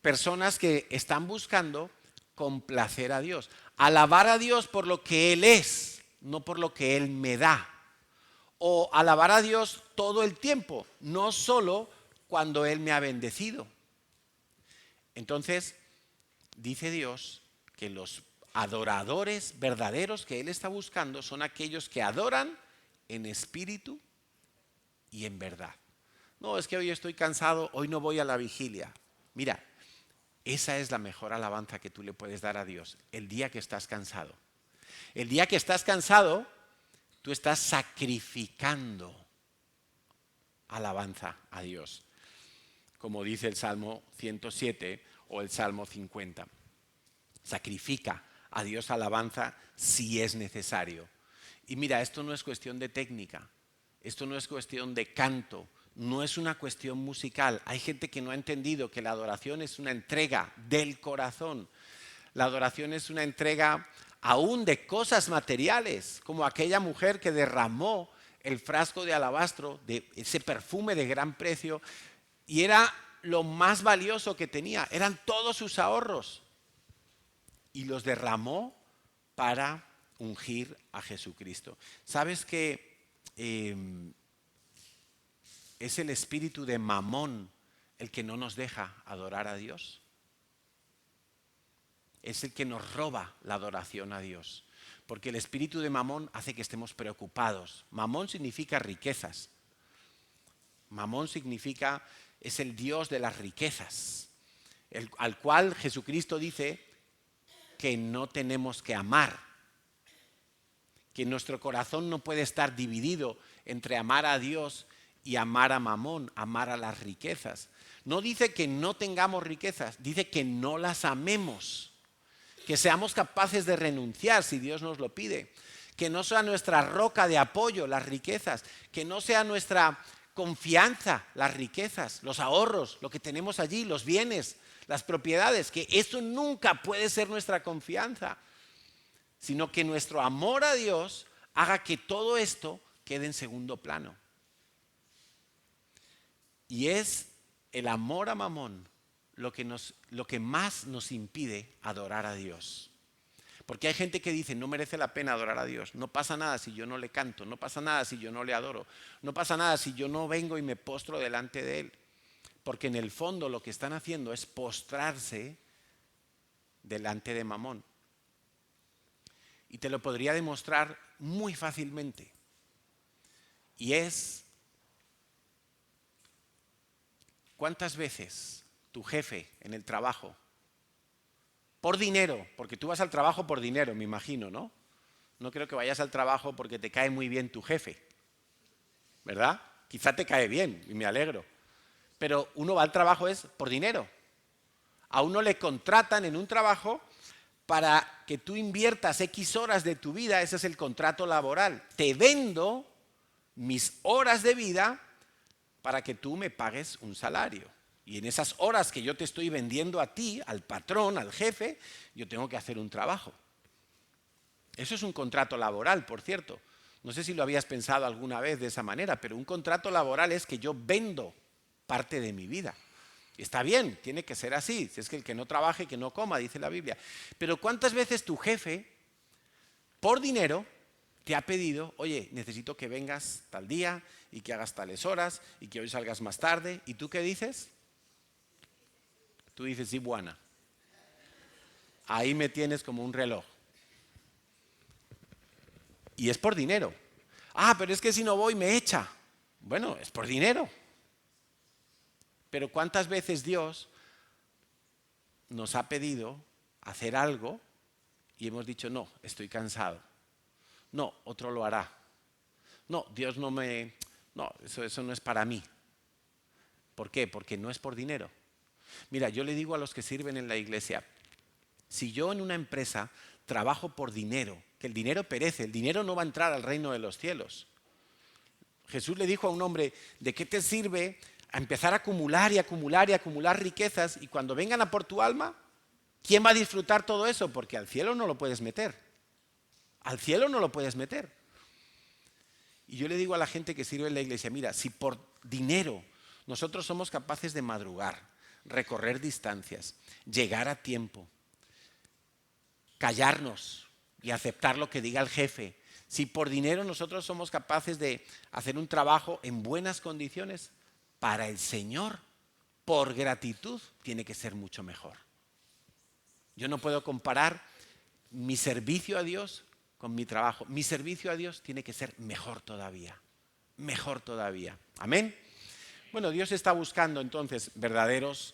Personas que están buscando complacer a Dios, alabar a Dios por lo que Él es, no por lo que Él me da. O alabar a Dios todo el tiempo, no solo cuando Él me ha bendecido. Entonces, dice Dios que los adoradores verdaderos que Él está buscando son aquellos que adoran en espíritu y en verdad. No, es que hoy estoy cansado, hoy no voy a la vigilia. Mira, esa es la mejor alabanza que tú le puedes dar a Dios, el día que estás cansado. El día que estás cansado, tú estás sacrificando alabanza a Dios, como dice el Salmo 107 o el Salmo 50. Sacrifica a Dios alabanza si es necesario. Y mira, esto no es cuestión de técnica, esto no es cuestión de canto, no es una cuestión musical. Hay gente que no ha entendido que la adoración es una entrega del corazón. La adoración es una entrega aún de cosas materiales, como aquella mujer que derramó el frasco de alabastro, de ese perfume de gran precio, y era lo más valioso que tenía, eran todos sus ahorros. Y los derramó para ungir a Jesucristo. ¿Sabes que es el espíritu de Mamón el que no nos deja adorar a Dios? Es el que nos roba la adoración a Dios. Porque el espíritu de Mamón hace que estemos preocupados. Mamón significa riquezas. Mamón significa, es el Dios de las riquezas, al cual Jesucristo dice que no tenemos que amar, que nuestro corazón no puede estar dividido entre amar a Dios y amar a Mamón, amar a las riquezas. No dice que no tengamos riquezas, dice que no las amemos, que seamos capaces de renunciar si Dios nos lo pide, que no sea nuestra roca de apoyo las riquezas, que no sea nuestra confianza las riquezas, los ahorros, lo que tenemos allí, los bienes, las propiedades, que eso nunca puede ser nuestra confianza, sino que nuestro amor a Dios haga que todo esto quede en segundo plano. Y es el amor a Mamón lo que más nos impide adorar a Dios. Porque hay gente que dice, no merece la pena adorar a Dios, no pasa nada si yo no le canto, no pasa nada si yo no le adoro, no pasa nada si yo no vengo y me postro delante de Él. Porque en el fondo lo que están haciendo es postrarse delante de Mamón. Y te lo podría demostrar muy fácilmente. Y es, ¿cuántas veces tu jefe en el trabajo, por dinero, porque tú vas al trabajo por dinero, me imagino, ¿no? No creo que vayas al trabajo porque te cae muy bien tu jefe, ¿verdad? Quizá te cae bien y me alegro. Pero uno va al trabajo es por dinero. A uno le contratan en un trabajo para que tú inviertas X horas de tu vida, ese es el contrato laboral. Te vendo mis horas de vida para que tú me pagues un salario. Y en esas horas que yo te estoy vendiendo a ti, al patrón, al jefe, yo tengo que hacer un trabajo. Eso es un contrato laboral, por cierto. No sé si lo habías pensado alguna vez de esa manera, pero un contrato laboral es que yo vendo parte de mi vida. Y está bien, tiene que ser así. Si es que el que no trabaje, que no coma, dice la Biblia. Pero ¿cuántas veces tu jefe, por dinero, te ha pedido, oye, necesito que vengas tal día y que hagas tales horas y que hoy salgas más tarde? ¿Y tú qué dices? Tú dices, sí, buena. Ahí me tienes como un reloj. Y es por dinero. Ah, pero es que si no voy me echa. Bueno, es por dinero. Pero ¿cuántas veces Dios nos ha pedido hacer algo y hemos dicho, no, estoy cansado? No, otro lo hará. No, Dios no me... No, eso no es para mí. ¿Por qué? Porque no es por dinero. Mira, yo le digo a los que sirven en la iglesia, si yo en una empresa trabajo por dinero, que el dinero perece, el dinero no va a entrar al reino de los cielos. Jesús le dijo a un hombre, ¿de qué te sirve a empezar a acumular y acumular y acumular riquezas y cuando vengan a por tu alma, ¿quién va a disfrutar todo eso? Porque al cielo no lo puedes meter. Al cielo no lo puedes meter. Y yo le digo a la gente que sirve en la iglesia, mira, si por dinero nosotros somos capaces de madrugar, recorrer distancias, llegar a tiempo, callarnos y aceptar lo que diga el jefe, si por dinero nosotros somos capaces de hacer un trabajo en buenas condiciones, para el Señor, por gratitud, tiene que ser mucho mejor. Yo no puedo comparar mi servicio a Dios con mi trabajo. Mi servicio a Dios tiene que ser mejor todavía. Mejor todavía. Amén. Bueno, Dios está buscando entonces verdaderos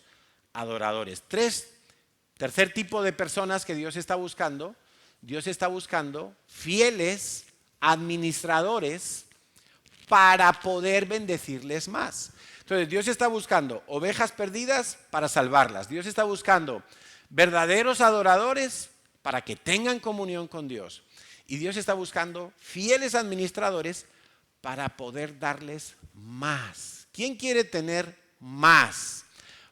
adoradores. Tercer tipo de personas que Dios está buscando. Dios está buscando fieles administradores para poder bendecirles más. Entonces, Dios está buscando ovejas perdidas para salvarlas. Dios está buscando verdaderos adoradores para que tengan comunión con Dios. Y Dios está buscando fieles administradores para poder darles más. ¿Quién quiere tener más?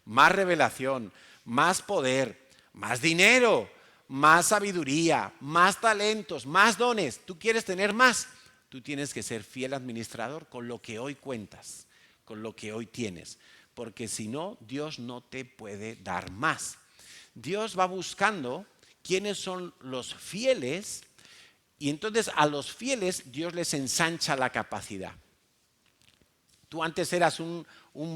Más revelación, más poder, más dinero, más sabiduría, más talentos, más dones. ¿Tú quieres tener más? Tú tienes que ser fiel administrador con lo que hoy cuentas, con lo que hoy tienes, porque si no, Dios no te puede dar más. Dios va buscando quiénes son los fieles y entonces a los fieles Dios les ensancha la capacidad. Tú antes eras un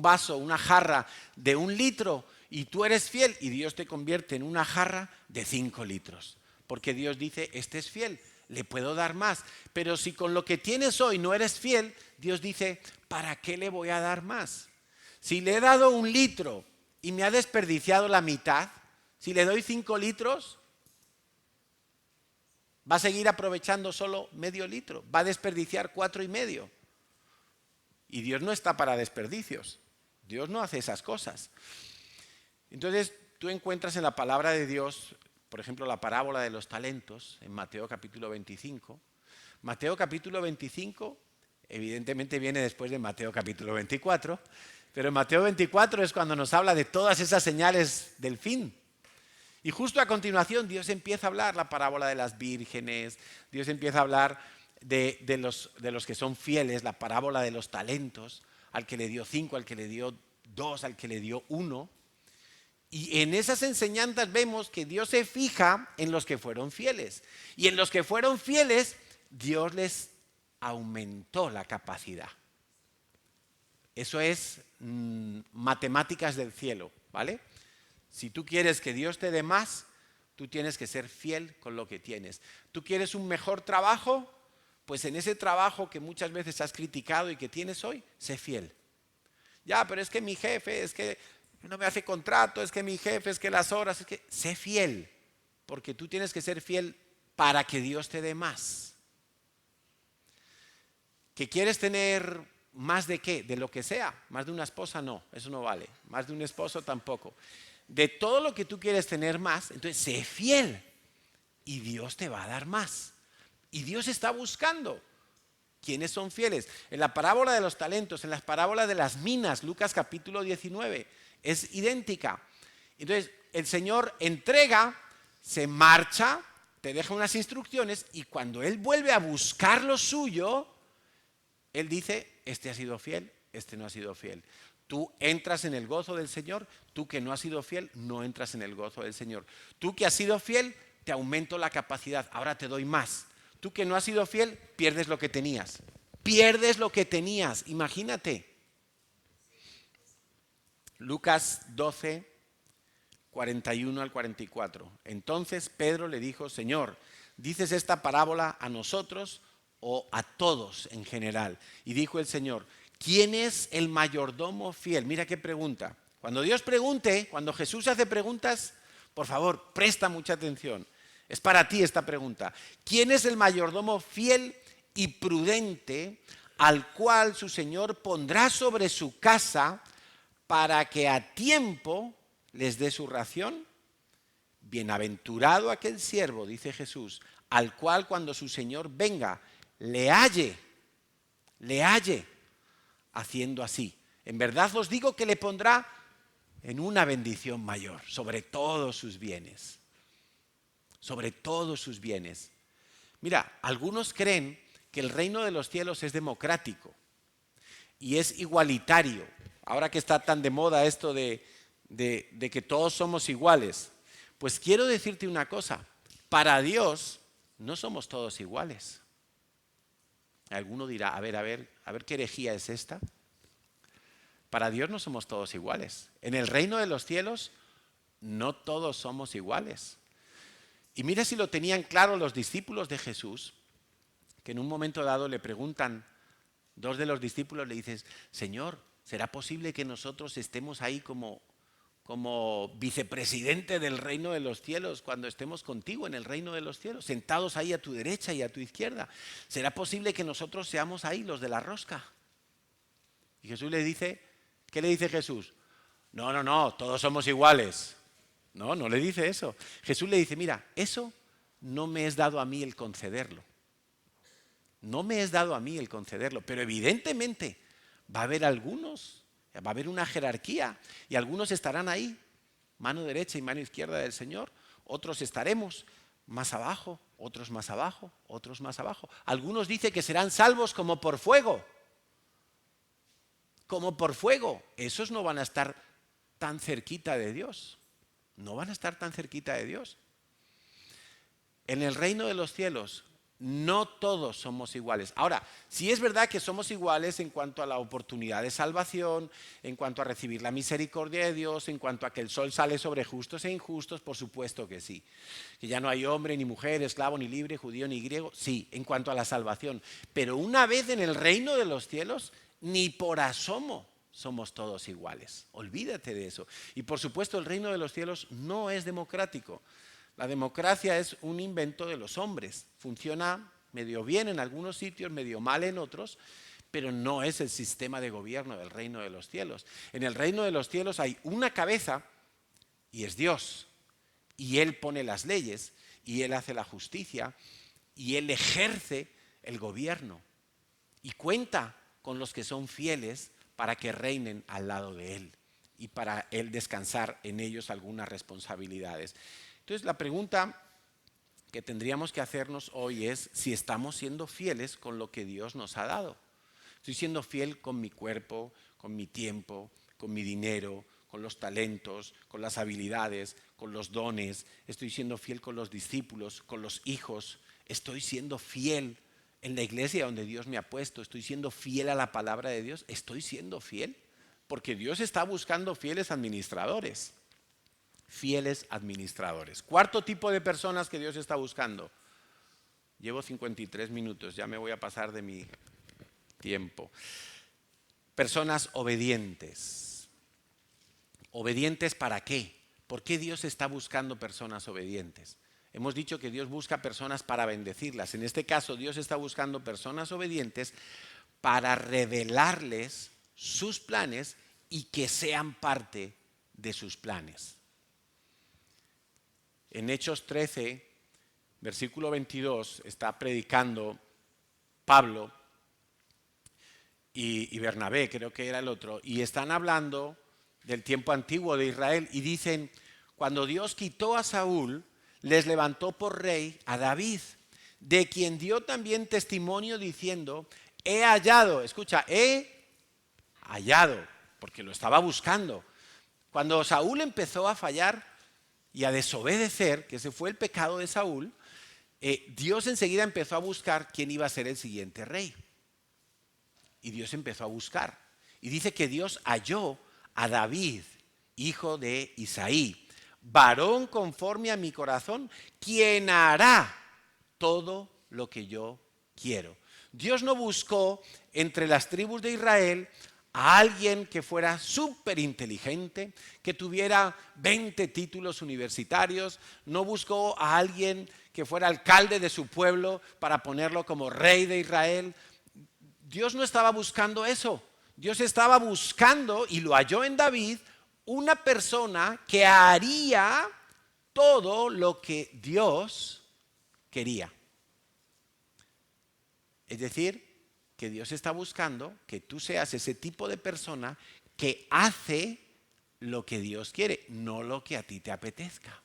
vaso, una jarra de 1 litro y tú eres fiel y Dios te convierte en una jarra de 5 litros. Porque Dios dice, este es fiel, le puedo dar más. Pero si con lo que tienes hoy no eres fiel, Dios dice, ¿para qué le voy a dar más? Si le he dado 1 litro y me ha desperdiciado la mitad, si le doy 5 litros, va a seguir aprovechando solo medio litro, va a desperdiciar 4,5. Y Dios no está para desperdicios. Dios no hace esas cosas. Entonces, tú encuentras en la palabra de Dios, por ejemplo, la parábola de los talentos, en Mateo capítulo 25. Mateo capítulo 25, evidentemente viene después de Mateo capítulo 24, pero en Mateo 24 es cuando nos habla de todas esas señales del fin. Y justo a continuación Dios empieza a hablar la parábola de las vírgenes, Dios empieza a hablar de los que son fieles, la parábola de los talentos, al que le dio 5, al que le dio 2, al que le dio 1. Y en esas enseñanzas vemos que Dios se fija en los que fueron fieles. Y en los que fueron fieles, Dios les aumentó la capacidad. Eso es matemáticas del cielo, ¿vale? Si tú quieres que Dios te dé más, tú tienes que ser fiel con lo que tienes. ¿Tú quieres un mejor trabajo? Pues en ese trabajo que muchas veces has criticado y que tienes hoy, sé fiel. Ya, pero es que mi jefe, es que no me hace contrato, es que mi jefe, es que las horas, es que sé fiel. Porque tú tienes que ser fiel para que Dios te dé más. ¿Que quieres tener más de qué? De lo que sea. Más de una esposa, no, eso no vale. Más de un esposo tampoco. De todo lo que tú quieres tener más, entonces sé fiel y Dios te va a dar más. Y Dios está buscando quiénes son fieles. En la parábola de los talentos, en la parábola de las minas, Lucas capítulo 19, es idéntica. Entonces el Señor entrega, se marcha te deja unas instrucciones y cuando él vuelve a buscar lo suyo, él dice, este ha sido fiel, este no ha sido fiel. Tú entras en el gozo del Señor, tú que no has sido fiel, no entras en el gozo del Señor. Tú que has sido fiel, te aumento la capacidad, ahora te doy más. Tú que no has sido fiel, pierdes lo que tenías. Pierdes lo que tenías, imagínate. Lucas 12, 41 al 44. Entonces Pedro le dijo, Señor, ¿dices esta parábola a nosotros o a todos en general? Y dijo el Señor, ¿quién es el mayordomo fiel? Mira qué pregunta. Cuando Dios pregunte, cuando Jesús hace preguntas, por favor, presta mucha atención. Es para ti esta pregunta. ¿Quién es el mayordomo fiel y prudente al cual su Señor pondrá sobre su casa para que a tiempo les dé su ración? Bienaventurado aquel siervo, dice Jesús, al cual cuando su Señor venga, le halle haciendo así. En verdad os digo que le pondrá en una bendición mayor sobre todos sus bienes. Sobre todos sus bienes. Mira, algunos creen que el reino de los cielos es democrático y es igualitario. Ahora que está tan de moda esto de que todos somos iguales, pues quiero decirte una cosa, para Dios no somos todos iguales. Alguno dirá, a ver qué herejía es esta. Para Dios no somos todos iguales. En el reino de los cielos no todos somos iguales. Y mira si lo tenían claro los discípulos de Jesús, que en un momento dado le preguntan, dos de los discípulos le dicen, Señor, ¿será posible que nosotros estemos ahí como vicepresidente del reino de los cielos cuando estemos contigo en el reino de los cielos, sentados ahí a tu derecha y a tu izquierda? ¿Será posible que nosotros seamos ahí los de la rosca? Y Jesús le dice, ¿qué le dice Jesús? No, todos somos iguales. No le dice eso. Jesús le dice, mira, eso no me es dado a mí el concederlo. No me es dado a mí el concederlo, pero evidentemente va a haber algunos, va a haber una jerarquía y algunos estarán ahí, mano derecha y mano izquierda del Señor, otros estaremos más abajo, otros más abajo, otros más abajo. Algunos dicen que serán salvos como por fuego. Como por fuego. Esos no van a estar tan cerquita de Dios. No van a estar tan cerquita de Dios. En el reino de los cielos no todos somos iguales. Ahora, sí es verdad que somos iguales en cuanto a la oportunidad de salvación, en cuanto a recibir la misericordia de Dios, en cuanto a que el sol sale sobre justos e injustos, por supuesto que sí. Que ya no hay hombre, ni mujer, esclavo, ni libre, judío, ni griego, sí, en cuanto a la salvación. Pero una vez en el reino de los cielos, ni por asomo somos todos iguales. Olvídate de eso. Y por supuesto el reino de los cielos no es democrático. La democracia es un invento de los hombres. Funciona medio bien en algunos sitios, medio mal en otros, pero no es el sistema de gobierno del reino de los cielos. En el reino de los cielos hay una cabeza y es Dios. Y Él pone las leyes y Él hace la justicia y Él ejerce el gobierno. Y cuenta con los que son fieles para que reinen al lado de Él y para Él descansar en ellos algunas responsabilidades. Entonces la pregunta que tendríamos que hacernos hoy es si estamos siendo fieles con lo que Dios nos ha dado. Estoy siendo fiel con mi cuerpo, con mi tiempo, con mi dinero, con los talentos, con las habilidades, con los dones. Estoy siendo fiel con los discípulos, con los hijos. Estoy siendo fiel en la iglesia donde Dios me ha puesto. Estoy siendo fiel a la palabra de Dios. Estoy siendo fiel porque Dios está buscando fieles administradores. Fieles administradores. Cuarto tipo de personas que Dios está buscando. Llevo 53 minutos, ya me voy a pasar de mi tiempo. Personas obedientes. ¿Obedientes para qué? ¿Por qué Dios está buscando personas obedientes? Hemos dicho que Dios busca personas para bendecirlas. En este caso, Dios está buscando personas obedientes para revelarles sus planes y que sean parte de sus planes. En Hechos 13, versículo 22, está predicando Pablo y Bernabé, creo que era el otro, y están hablando del tiempo antiguo de Israel y dicen, cuando Dios quitó a Saúl, les levantó por rey a David, de quien dio también testimonio diciendo, he hallado, escucha, he hallado, porque lo estaba buscando. Cuando Saúl empezó a fallar y a desobedecer, que ese fue el pecado de Saúl, Dios enseguida empezó a buscar quién iba a ser el siguiente rey. Y Dios empezó a buscar. Y dice que Dios halló a David, hijo de Isaí, varón conforme a mi corazón, quien hará todo lo que yo quiero. Dios no buscó entre las tribus de Israel a alguien que fuera súper inteligente, que tuviera 20 títulos universitarios, no buscó a alguien que fuera alcalde de su pueblo para ponerlo como rey de Israel. Dios no estaba buscando eso. Dios estaba buscando, y lo halló en David, una persona que haría todo lo que Dios quería. Es decir, que Dios está buscando que tú seas ese tipo de persona que hace lo que Dios quiere, no lo que a ti te apetezca.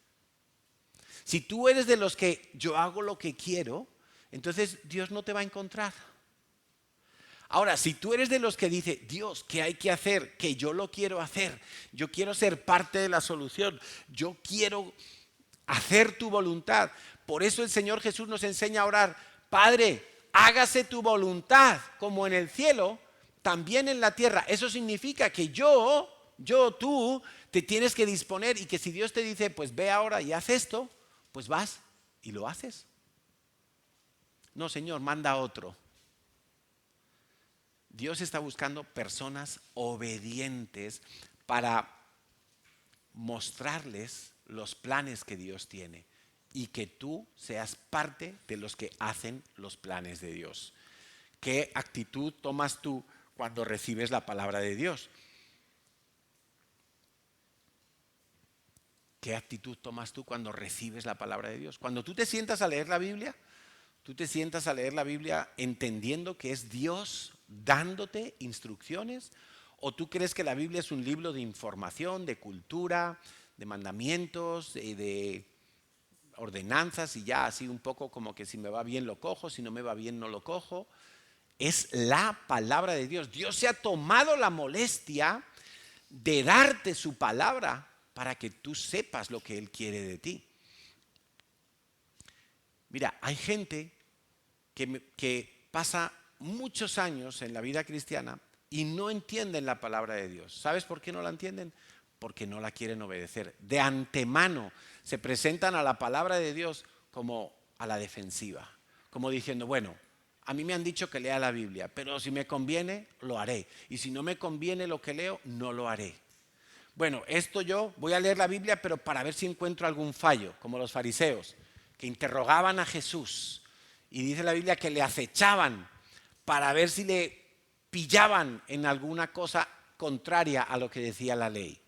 Si tú eres de los que yo hago lo que quiero, entonces Dios no te va a encontrar. Ahora, si tú eres de los que dice, Dios, ¿qué hay que hacer? Que yo lo quiero hacer. Yo quiero ser parte de la solución. Yo quiero hacer tu voluntad. Por eso el Señor Jesús nos enseña a orar, Padre, hágase tu voluntad como en el cielo, también en la tierra. Eso significa que tú, te tienes que disponer, y que si Dios te dice, pues ve ahora y haz esto, pues vas y lo haces. No, Señor, manda a otro. Dios está buscando personas obedientes para mostrarles los planes que Dios tiene y que tú seas parte de los que hacen los planes de Dios. ¿Qué actitud tomas tú cuando recibes la palabra de Dios? ¿Qué actitud tomas tú cuando recibes la palabra de Dios? Cuando tú te sientas a leer la Biblia, tú te sientas a leer la Biblia entendiendo que es Dios dándote instrucciones, o tú crees que la Biblia es un libro de información, de cultura, de mandamientos, de ordenanzas, y ya así un poco como que si me va bien lo cojo, si no me va bien no lo cojo. Es la palabra de Dios. Dios se ha tomado la molestia de darte su palabra para que tú sepas lo que Él quiere de ti. Mira, hay gente que pasa muchos años en la vida cristiana y no entienden la palabra de Dios. ¿Sabes por qué no la entienden? Porque no la quieren obedecer. De antemano se presentan a la palabra de Dios como a la defensiva, como diciendo, bueno, a mí me han dicho que lea la Biblia, pero si me conviene, lo haré. Y si no me conviene lo que leo, no lo haré. Bueno, esto yo voy a leer la Biblia, pero para ver si encuentro algún fallo, como los fariseos, que interrogaban a Jesús. Y dice la Biblia que le acechaban para ver si le pillaban en alguna cosa contraria a lo que decía la ley.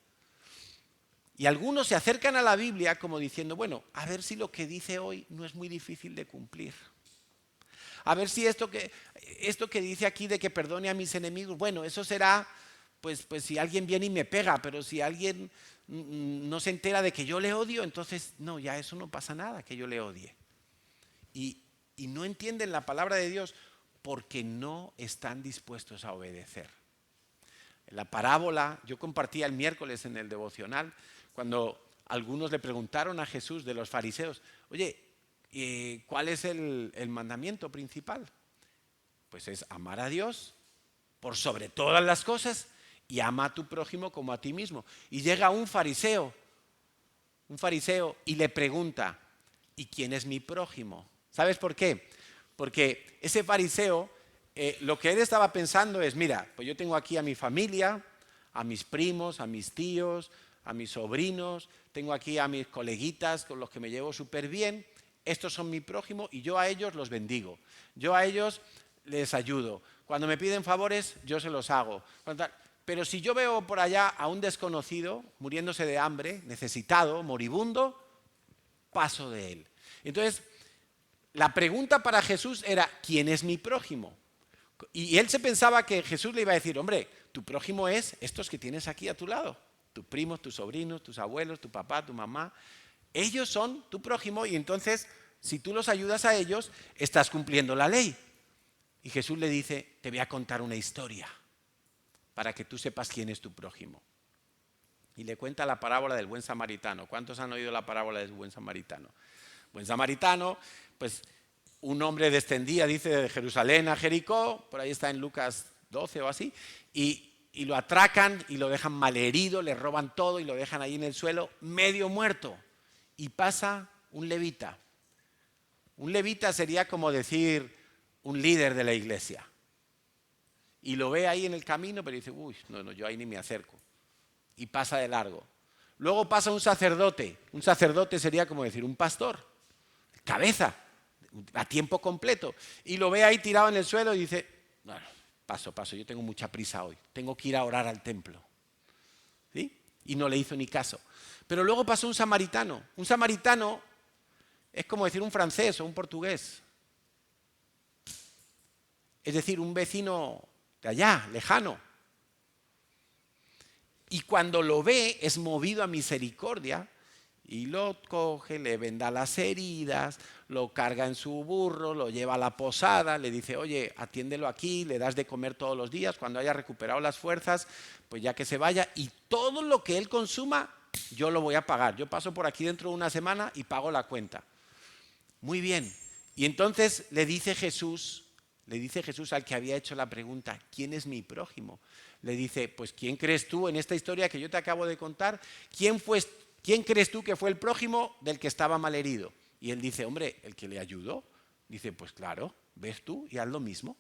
Y algunos se acercan a la Biblia como diciendo, bueno, a ver si lo que dice hoy no es muy difícil de cumplir. A ver si esto que dice aquí de que perdone a mis enemigos, bueno, eso será, pues si alguien viene y me pega, pero si alguien no se entera de que yo le odio, entonces no, ya eso no pasa nada, que yo le odie. Y no entienden la palabra de Dios porque no están dispuestos a obedecer. En la parábola, yo compartía el miércoles en el devocional, cuando algunos le preguntaron a Jesús de los fariseos, oye, ¿cuál es el mandamiento principal? Pues es amar a Dios por sobre todas las cosas y ama a tu prójimo como a ti mismo. Y llega un fariseo y le pregunta, ¿y quién es mi prójimo? ¿Sabes por qué? Porque ese fariseo, lo que él estaba pensando es, mira, pues yo tengo aquí a mi familia, a mis primos, a mis tíos, a mis sobrinos, tengo aquí a mis coleguitas con los que me llevo súper bien, estos son mi prójimo y yo a ellos los bendigo, yo a ellos les ayudo, cuando me piden favores yo se los hago. Pero si yo veo por allá a un desconocido muriéndose de hambre, necesitado, moribundo, paso de él. Entonces, la pregunta para Jesús era, ¿quién es mi prójimo? Y él se pensaba que Jesús le iba a decir, hombre, tu prójimo es estos que tienes aquí a tu lado, tus primos, tus sobrinos, tus abuelos, tu papá, tu mamá. Ellos son tu prójimo y entonces, si tú los ayudas a ellos, estás cumpliendo la ley. Y Jesús le dice, te voy a contar una historia para que tú sepas quién es tu prójimo. Y le cuenta la parábola del buen samaritano. ¿Cuántos han oído la parábola del buen samaritano? Buen samaritano, pues un hombre descendía, dice, de Jerusalén a Jericó, por ahí está en Lucas 12 o así, y lo atracan y lo dejan malherido, le roban todo y lo dejan ahí en el suelo, medio muerto. Y pasa un levita. Un levita sería como decir un líder de la iglesia. Y lo ve ahí en el camino, pero dice, uy, no, yo ahí ni me acerco. Y pasa de largo. Luego pasa un sacerdote. Un sacerdote sería como decir un pastor, cabeza, a tiempo completo. Y lo ve ahí tirado en el suelo y dice, bueno, paso, yo tengo mucha prisa hoy. Tengo que ir a orar al templo. ¿Sí? Y no le hizo ni caso. Pero luego pasó un samaritano. Un samaritano es como decir un francés o un portugués. Es decir, un vecino de allá, lejano. Y cuando lo ve, es movido a misericordia y lo coge, le venda las heridas, lo carga en su burro, lo lleva a la posada, le dice, oye, atiéndelo aquí, le das de comer todos los días, cuando haya recuperado las fuerzas, pues ya que se vaya, y todo lo que él consuma, yo lo voy a pagar. Yo paso por aquí dentro de una semana y pago la cuenta. Muy bien. Y entonces le dice Jesús al que había hecho la pregunta, ¿quién es mi prójimo? Le dice, pues ¿quién crees tú en esta historia que yo te acabo de contar? ¿Quién crees tú que fue el prójimo del que estaba malherido? Y él dice, hombre, el que le ayudó. Dice, pues claro, ves tú y haz lo mismo.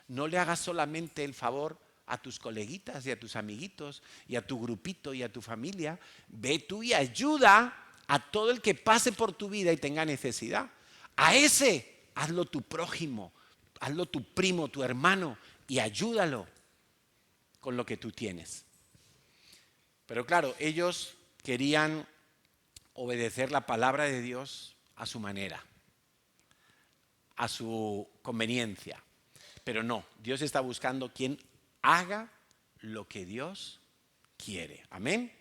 No le hagas solamente el favor a tus coleguitas y a tus amiguitos y a tu grupito y a tu familia. Ve tú y ayuda a todo el que pase por tu vida y tenga necesidad. A ese hazlo tu prójimo, hazlo tu primo, tu hermano y ayúdalo con lo que tú tienes. Pero claro, ellos querían obedecer la palabra de Dios a su manera, a su conveniencia. Pero no, Dios está buscando quien haga lo que Dios quiere. Amén.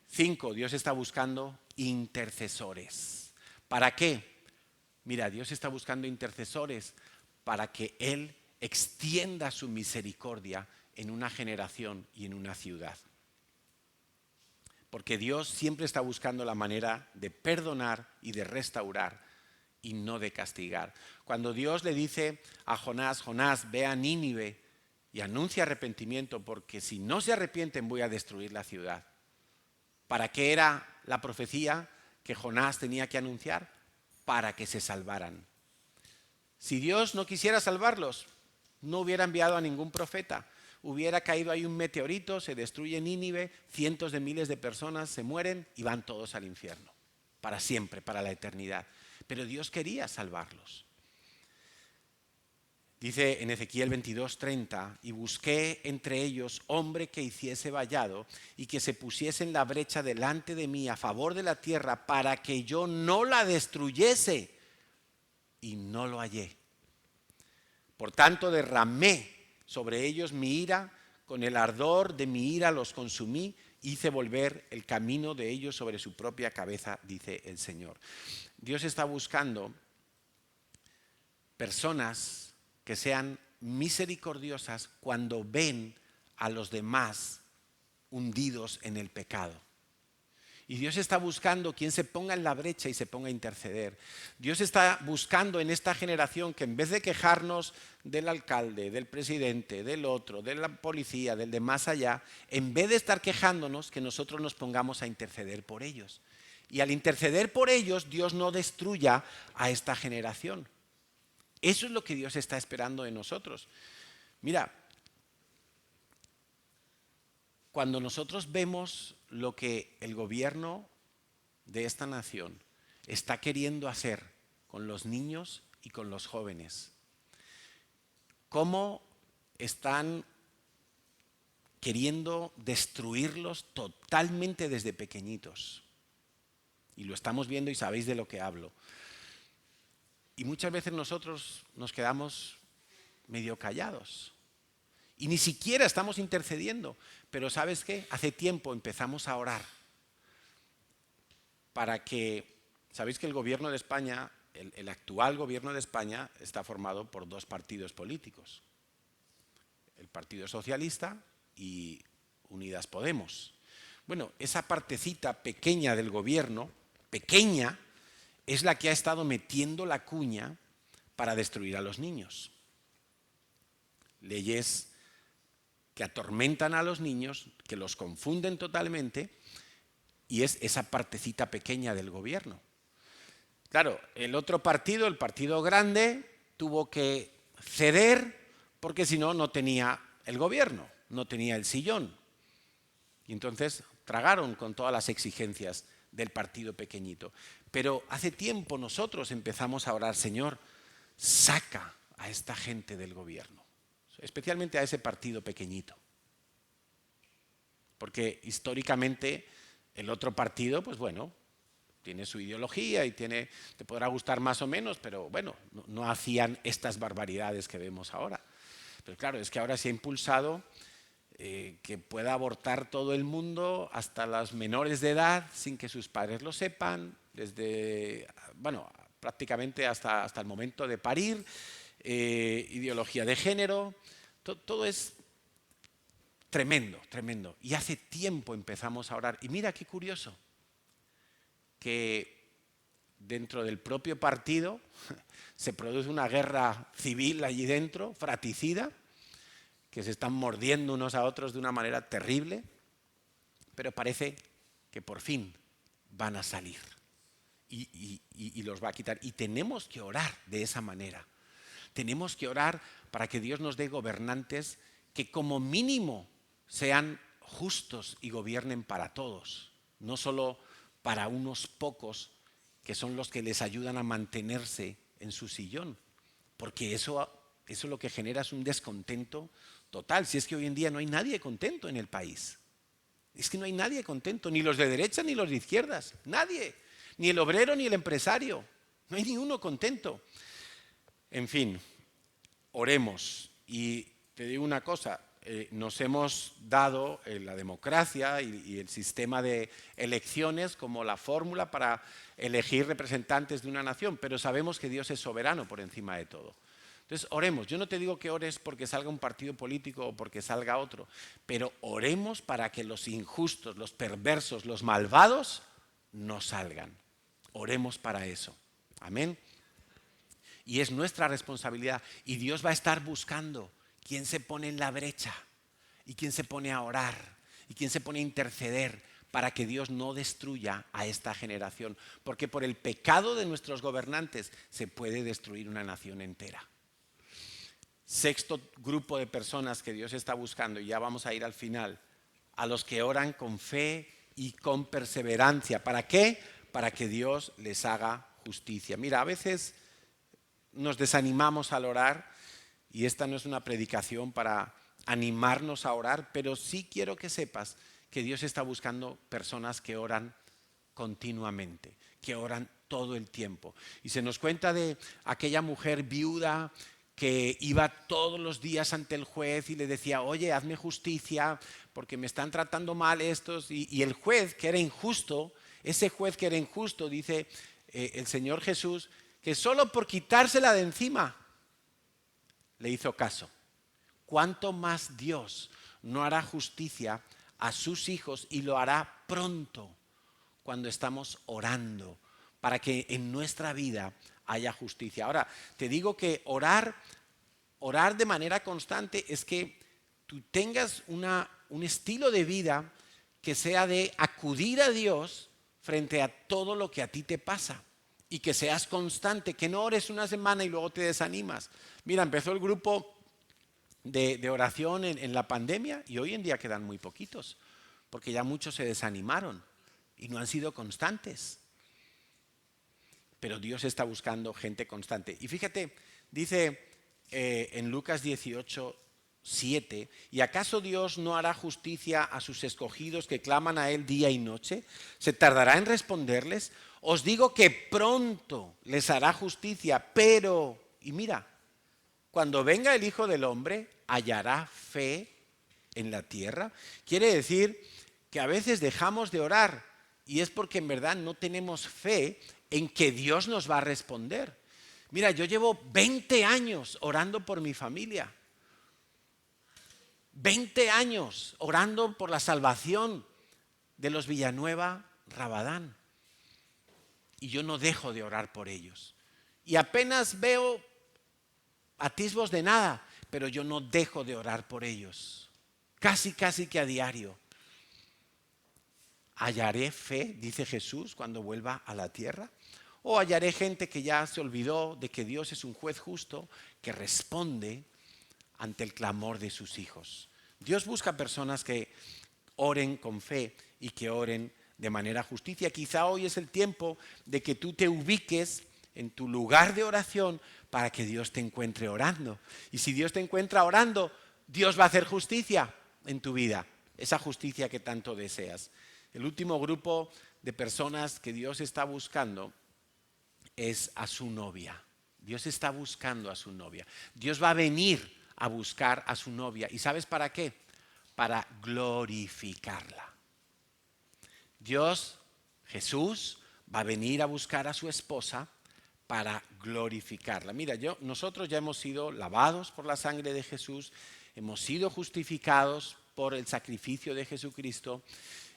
5, Dios está buscando intercesores. ¿Para qué? Mira, Dios está buscando intercesores para que Él extienda su misericordia en una generación y en una ciudad. Porque Dios siempre está buscando la manera de perdonar y de restaurar y no de castigar. Cuando Dios le dice a Jonás, Jonás, ve a Nínive y anuncia arrepentimiento, porque si no se arrepienten voy a destruir la ciudad. ¿Para qué era la profecía que Jonás tenía que anunciar? Para que se salvaran. Si Dios no quisiera salvarlos, no hubiera enviado a ningún profeta. Hubiera caído ahí un meteorito, se destruye Nínive, cientos de miles de personas se mueren y van todos al infierno. Para siempre, para la eternidad. Pero Dios quería salvarlos. Dice en Ezequiel 22:30, y busqué entre ellos hombre que hiciese vallado y que se pusiese en la brecha delante de mí a favor de la tierra para que yo no la destruyese. Y no lo hallé. Por tanto derramé sobre ellos mi ira, con el ardor de mi ira los consumí, hice volver el camino de ellos sobre su propia cabeza, dice el Señor. Dios está buscando personas que sean misericordiosas cuando ven a los demás hundidos en el pecado. Y Dios está buscando quien se ponga en la brecha y se ponga a interceder. Dios está buscando en esta generación que en vez de quejarnos del alcalde, del presidente, del otro, de la policía, del de más allá, en vez de estar quejándonos, que nosotros nos pongamos a interceder por ellos. Y al interceder por ellos, Dios no destruya a esta generación. Eso es lo que Dios está esperando de nosotros. Mira, cuando nosotros vemos lo que el gobierno de esta nación está queriendo hacer con los niños y con los jóvenes, cómo están queriendo destruirlos totalmente desde pequeñitos. Y lo estamos viendo y sabéis de lo que hablo. Y muchas veces nosotros nos quedamos medio callados. Y ni siquiera estamos intercediendo. Pero ¿sabes qué? Hace tiempo empezamos a orar. para que... Sabéis que el gobierno de España, el actual gobierno de España, está formado por dos partidos políticos. El Partido Socialista y Unidas Podemos. Bueno, esa partecita pequeña del gobierno, pequeña, es la que ha estado metiendo la cuña para destruir a los niños. Leyes que atormentan a los niños, que los confunden totalmente, y es esa partecita pequeña del gobierno. Claro, el otro partido, el partido grande, tuvo que ceder porque si no, no tenía el gobierno, no tenía el sillón. Y entonces tragaron con todas las exigencias del partido pequeñito. Pero hace tiempo nosotros empezamos a orar, Señor, saca a esta gente del gobierno, especialmente a ese partido pequeñito. Porque históricamente el otro partido, pues bueno, tiene su ideología y te podrá gustar más o menos, pero bueno, no hacían estas barbaridades que vemos ahora. Pero claro, es que ahora se ha impulsado que pueda abortar todo el mundo, hasta las menores de edad, sin que sus padres lo sepan, desde, bueno, prácticamente hasta el momento de parir, ideología de género, todo es tremendo, tremendo. Y hace tiempo empezamos a orar. Y mira qué curioso, que dentro del propio partido se produce una guerra civil allí dentro, fratricida, que se están mordiendo unos a otros de una manera terrible, pero parece que por fin van a salir y los va a quitar. Y tenemos que orar de esa manera. Tenemos que orar para que Dios nos dé gobernantes que como mínimo sean justos y gobiernen para todos, no solo para unos pocos que son los que les ayudan a mantenerse en su sillón, porque eso lo que genera es un descontento total. Si es que hoy en día no hay nadie contento en el país. Es que no hay nadie contento, ni los de derecha ni los de izquierdas, nadie, ni el obrero ni el empresario, no hay ni uno contento. En fin, oremos. Y te digo una cosa, nos hemos dado la democracia y el sistema de elecciones como la fórmula para elegir representantes de una nación, pero sabemos que Dios es soberano por encima de todo. Entonces, oremos. Yo no te digo que ores porque salga un partido político o porque salga otro, pero oremos para que los injustos, los perversos, los malvados no salgan. Oremos para eso. Amén. Y es nuestra responsabilidad. Y Dios va a estar buscando quién se pone en la brecha y quién se pone a orar y quién se pone a interceder para que Dios no destruya a esta generación. Porque por el pecado de nuestros gobernantes se puede destruir una nación entera. Sexto grupo de personas que Dios está buscando, y ya vamos a ir al final, a los que oran con fe y con perseverancia. ¿Para qué? Para que Dios les haga justicia. Mira, a veces nos desanimamos al orar, y esta no es una predicación para animarnos a orar, pero sí quiero que sepas que Dios está buscando personas que oran continuamente, que oran todo el tiempo. Y se nos cuenta de aquella mujer viuda que iba todos los días ante el juez y le decía, oye, hazme justicia porque me están tratando mal estos. Y el juez, que era injusto, ese juez que era injusto, dice el Señor Jesús, que solo por quitársela de encima le hizo caso. ¿Cuánto más Dios no hará justicia a sus hijos y lo hará pronto cuando estamos orando para que en nuestra vida haya justicia? Ahora, te digo que orar de manera constante es que tú tengas un estilo de vida que sea de acudir a Dios frente a todo lo que a ti te pasa y que seas constante, que no ores una semana y luego te desanimas. Mira, empezó el grupo de oración en la pandemia y hoy en día quedan muy poquitos porque ya muchos se desanimaron y no han sido constantes. Pero Dios está buscando gente constante. Y fíjate, dice en Lucas 18:7, ¿y acaso Dios no hará justicia a sus escogidos que claman a Él día y noche? ¿Se tardará en responderles? Os digo que pronto les hará justicia, pero, y mira, cuando venga el Hijo del Hombre, ¿hallará fe en la tierra? Quiere decir que a veces dejamos de orar Y es porque en verdad no tenemos fe en que Dios nos va a responder. Mira, yo llevo 20 años orando por mi familia. 20 años orando por la salvación de los Villanueva Rabadán. Y yo no dejo de orar por ellos. Y apenas veo atisbos de nada, pero yo no dejo de orar por ellos. Casi que a diario. ¿Hallaré fe, dice Jesús, cuando vuelva a la tierra? ¿O hallaré gente que ya se olvidó de que Dios es un juez justo que responde ante el clamor de sus hijos? Dios busca personas que oren con fe y que oren de manera justicia. Quizá hoy es el tiempo de que tú te ubiques en tu lugar de oración para que Dios te encuentre orando. Y si Dios te encuentra orando, Dios va a hacer justicia en tu vida, esa justicia que tanto deseas. El último grupo de personas que Dios está buscando es a su novia. Dios está buscando a su novia. Dios va a venir a buscar a su novia. ¿Y sabes para qué? Para glorificarla. Dios, Jesús, va a venir a buscar a su esposa para glorificarla. Mira, nosotros ya hemos sido lavados por la sangre de Jesús, hemos sido justificados por el sacrificio de Jesucristo,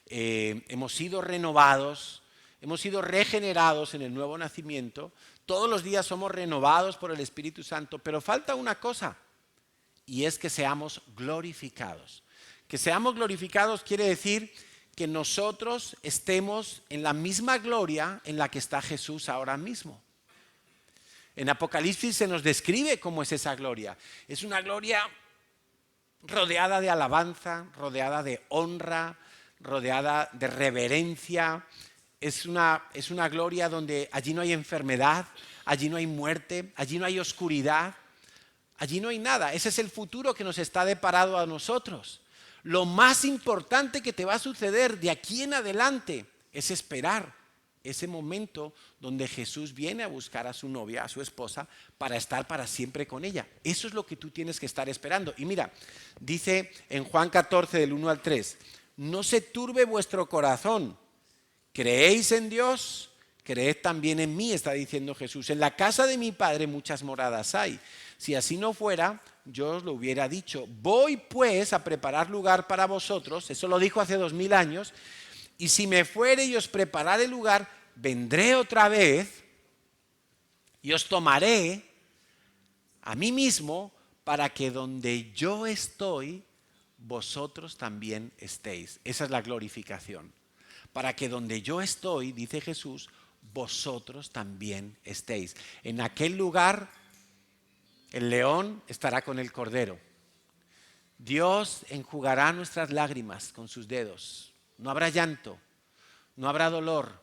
hemos sido renovados, hemos sido regenerados en el nuevo nacimiento. Todos los días somos renovados por el Espíritu Santo, pero falta una cosa, y es que seamos glorificados. Que seamos glorificados quiere decir que nosotros estemos en la misma gloria en la que está Jesús ahora mismo. En Apocalipsis se nos describe cómo es esa gloria. Es una gloria rodeada de alabanza, rodeada de honra, rodeada de reverencia. Es una gloria donde allí no hay enfermedad, allí no hay muerte, allí no hay oscuridad, allí no hay nada. Ese es el futuro que nos está deparado a nosotros. Lo más importante que te va a suceder de aquí en adelante es esperar ese momento donde Jesús viene a buscar a su novia, a su esposa, para estar para siempre con ella. Eso es lo que tú tienes que estar esperando. Y mira, dice en Juan 14, del 1 al 3, no se turbe vuestro corazón. ¿Creéis en Dios? Creed también en mí, está diciendo Jesús. En la casa de mi Padre muchas moradas hay. Si así no fuera, yo os lo hubiera dicho. Voy pues a preparar lugar para vosotros. Eso lo dijo hace 2000 años. Y si me fuere y os preparare lugar, vendré otra vez y os tomaré a mí mismo para que donde yo estoy, vosotros también estéis. Esa es la glorificación. Para que donde yo estoy, dice Jesús, vosotros también estéis. En aquel lugar, el león estará con el cordero. Dios enjugará nuestras lágrimas con sus dedos. No habrá llanto, no habrá dolor,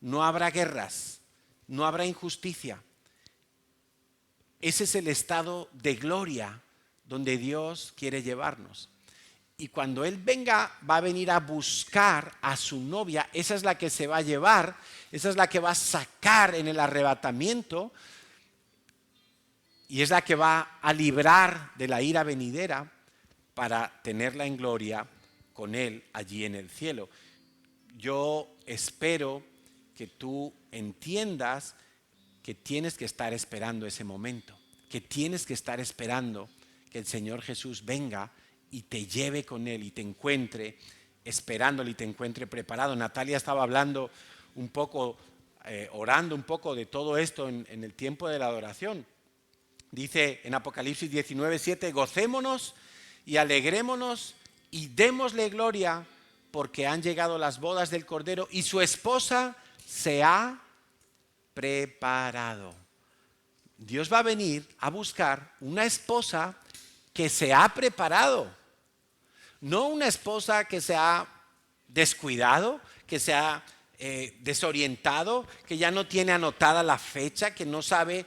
no habrá guerras, no habrá injusticia. Ese es el estado de gloria donde Dios quiere llevarnos. Y cuando Él venga, va a venir a buscar a su novia. Esa es la que se va a llevar, esa es la que va a sacar en el arrebatamiento y es la que va a librar de la ira venidera para tenerla en gloria con Él allí en el cielo. Yo espero que tú entiendas que tienes que estar esperando ese momento, que tienes que estar esperando que el Señor Jesús venga y te lleve con Él y te encuentre esperándole y te encuentre preparado. Natalia estaba hablando un poco, orando un poco de todo esto en el tiempo de la adoración. Dice en Apocalipsis 19:7, gocémonos y alegrémonos y démosle gloria porque han llegado las bodas del Cordero y su esposa se ha preparado. Dios va a venir a buscar una esposa que se ha preparado. No una esposa que se ha descuidado, que se ha desorientado, que ya no tiene anotada la fecha, que no sabe.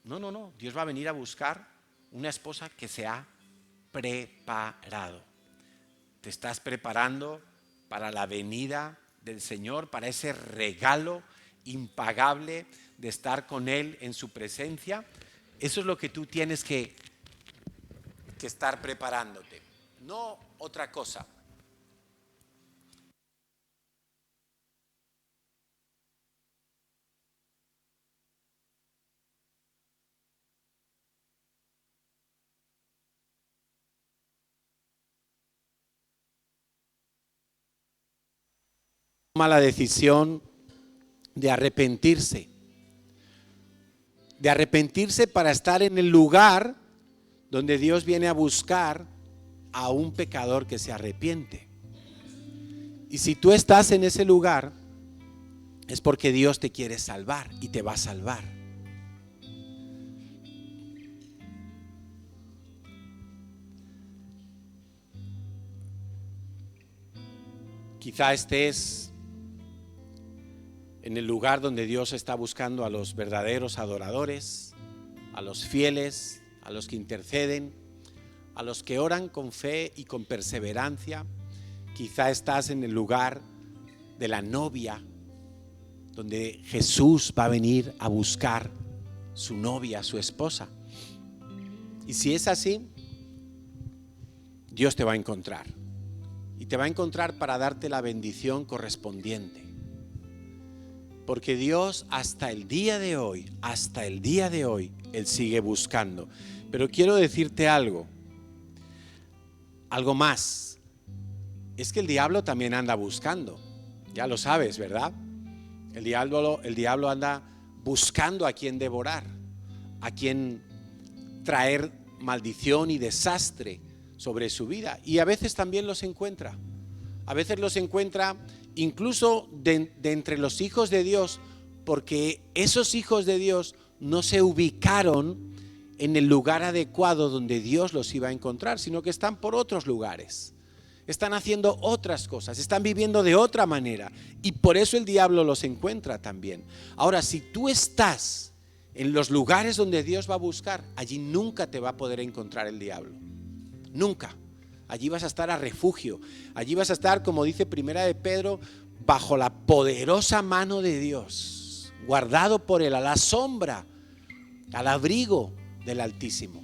No. Dios va a venir a buscar una esposa que se ha preparado. Te estás preparando para la venida del Señor, para ese regalo impagable de estar con Él en su presencia. Eso es lo que tú tienes que estar preparándote, no otra cosa. toma la decisión de arrepentirse para estar en el lugar donde Dios viene a buscar a un pecador que se arrepiente. Y si tú estás en ese lugar, es porque Dios te quiere salvar y te va a salvar. Quizá estés en el lugar donde Dios está buscando a los verdaderos adoradores, a los fieles, a los que interceden, a los que oran con fe y con perseverancia. Quizá estás en el lugar de la novia, donde Jesús va a venir a buscar su novia, su esposa. Y si es así, Dios te va a encontrar. Y te va a encontrar para darte la bendición correspondiente. Porque Dios hasta el día de hoy, Él sigue buscando. Pero quiero decirte algo más. Es que el diablo también anda buscando. Ya lo sabes, ¿verdad? El diablo anda buscando a quien devorar, a quien traer maldición y desastre sobre su vida. Y a veces también los encuentra. A veces los encuentra incluso de entre los hijos de Dios, porque esos hijos de Dios no se ubicaron en el lugar adecuado donde Dios los iba a encontrar, sino que están por otros lugares. Están haciendo otras cosas, están viviendo de otra manera, y por eso el diablo los encuentra también. Ahora, si tú estás en los lugares donde Dios va a buscar, allí nunca te va a poder encontrar el diablo. Nunca. Allí vas a estar a refugio. Allí vas a estar, como dice Primera de Pedro, bajo la poderosa mano de Dios, guardado por Él, a la sombra, al abrigo del Altísimo.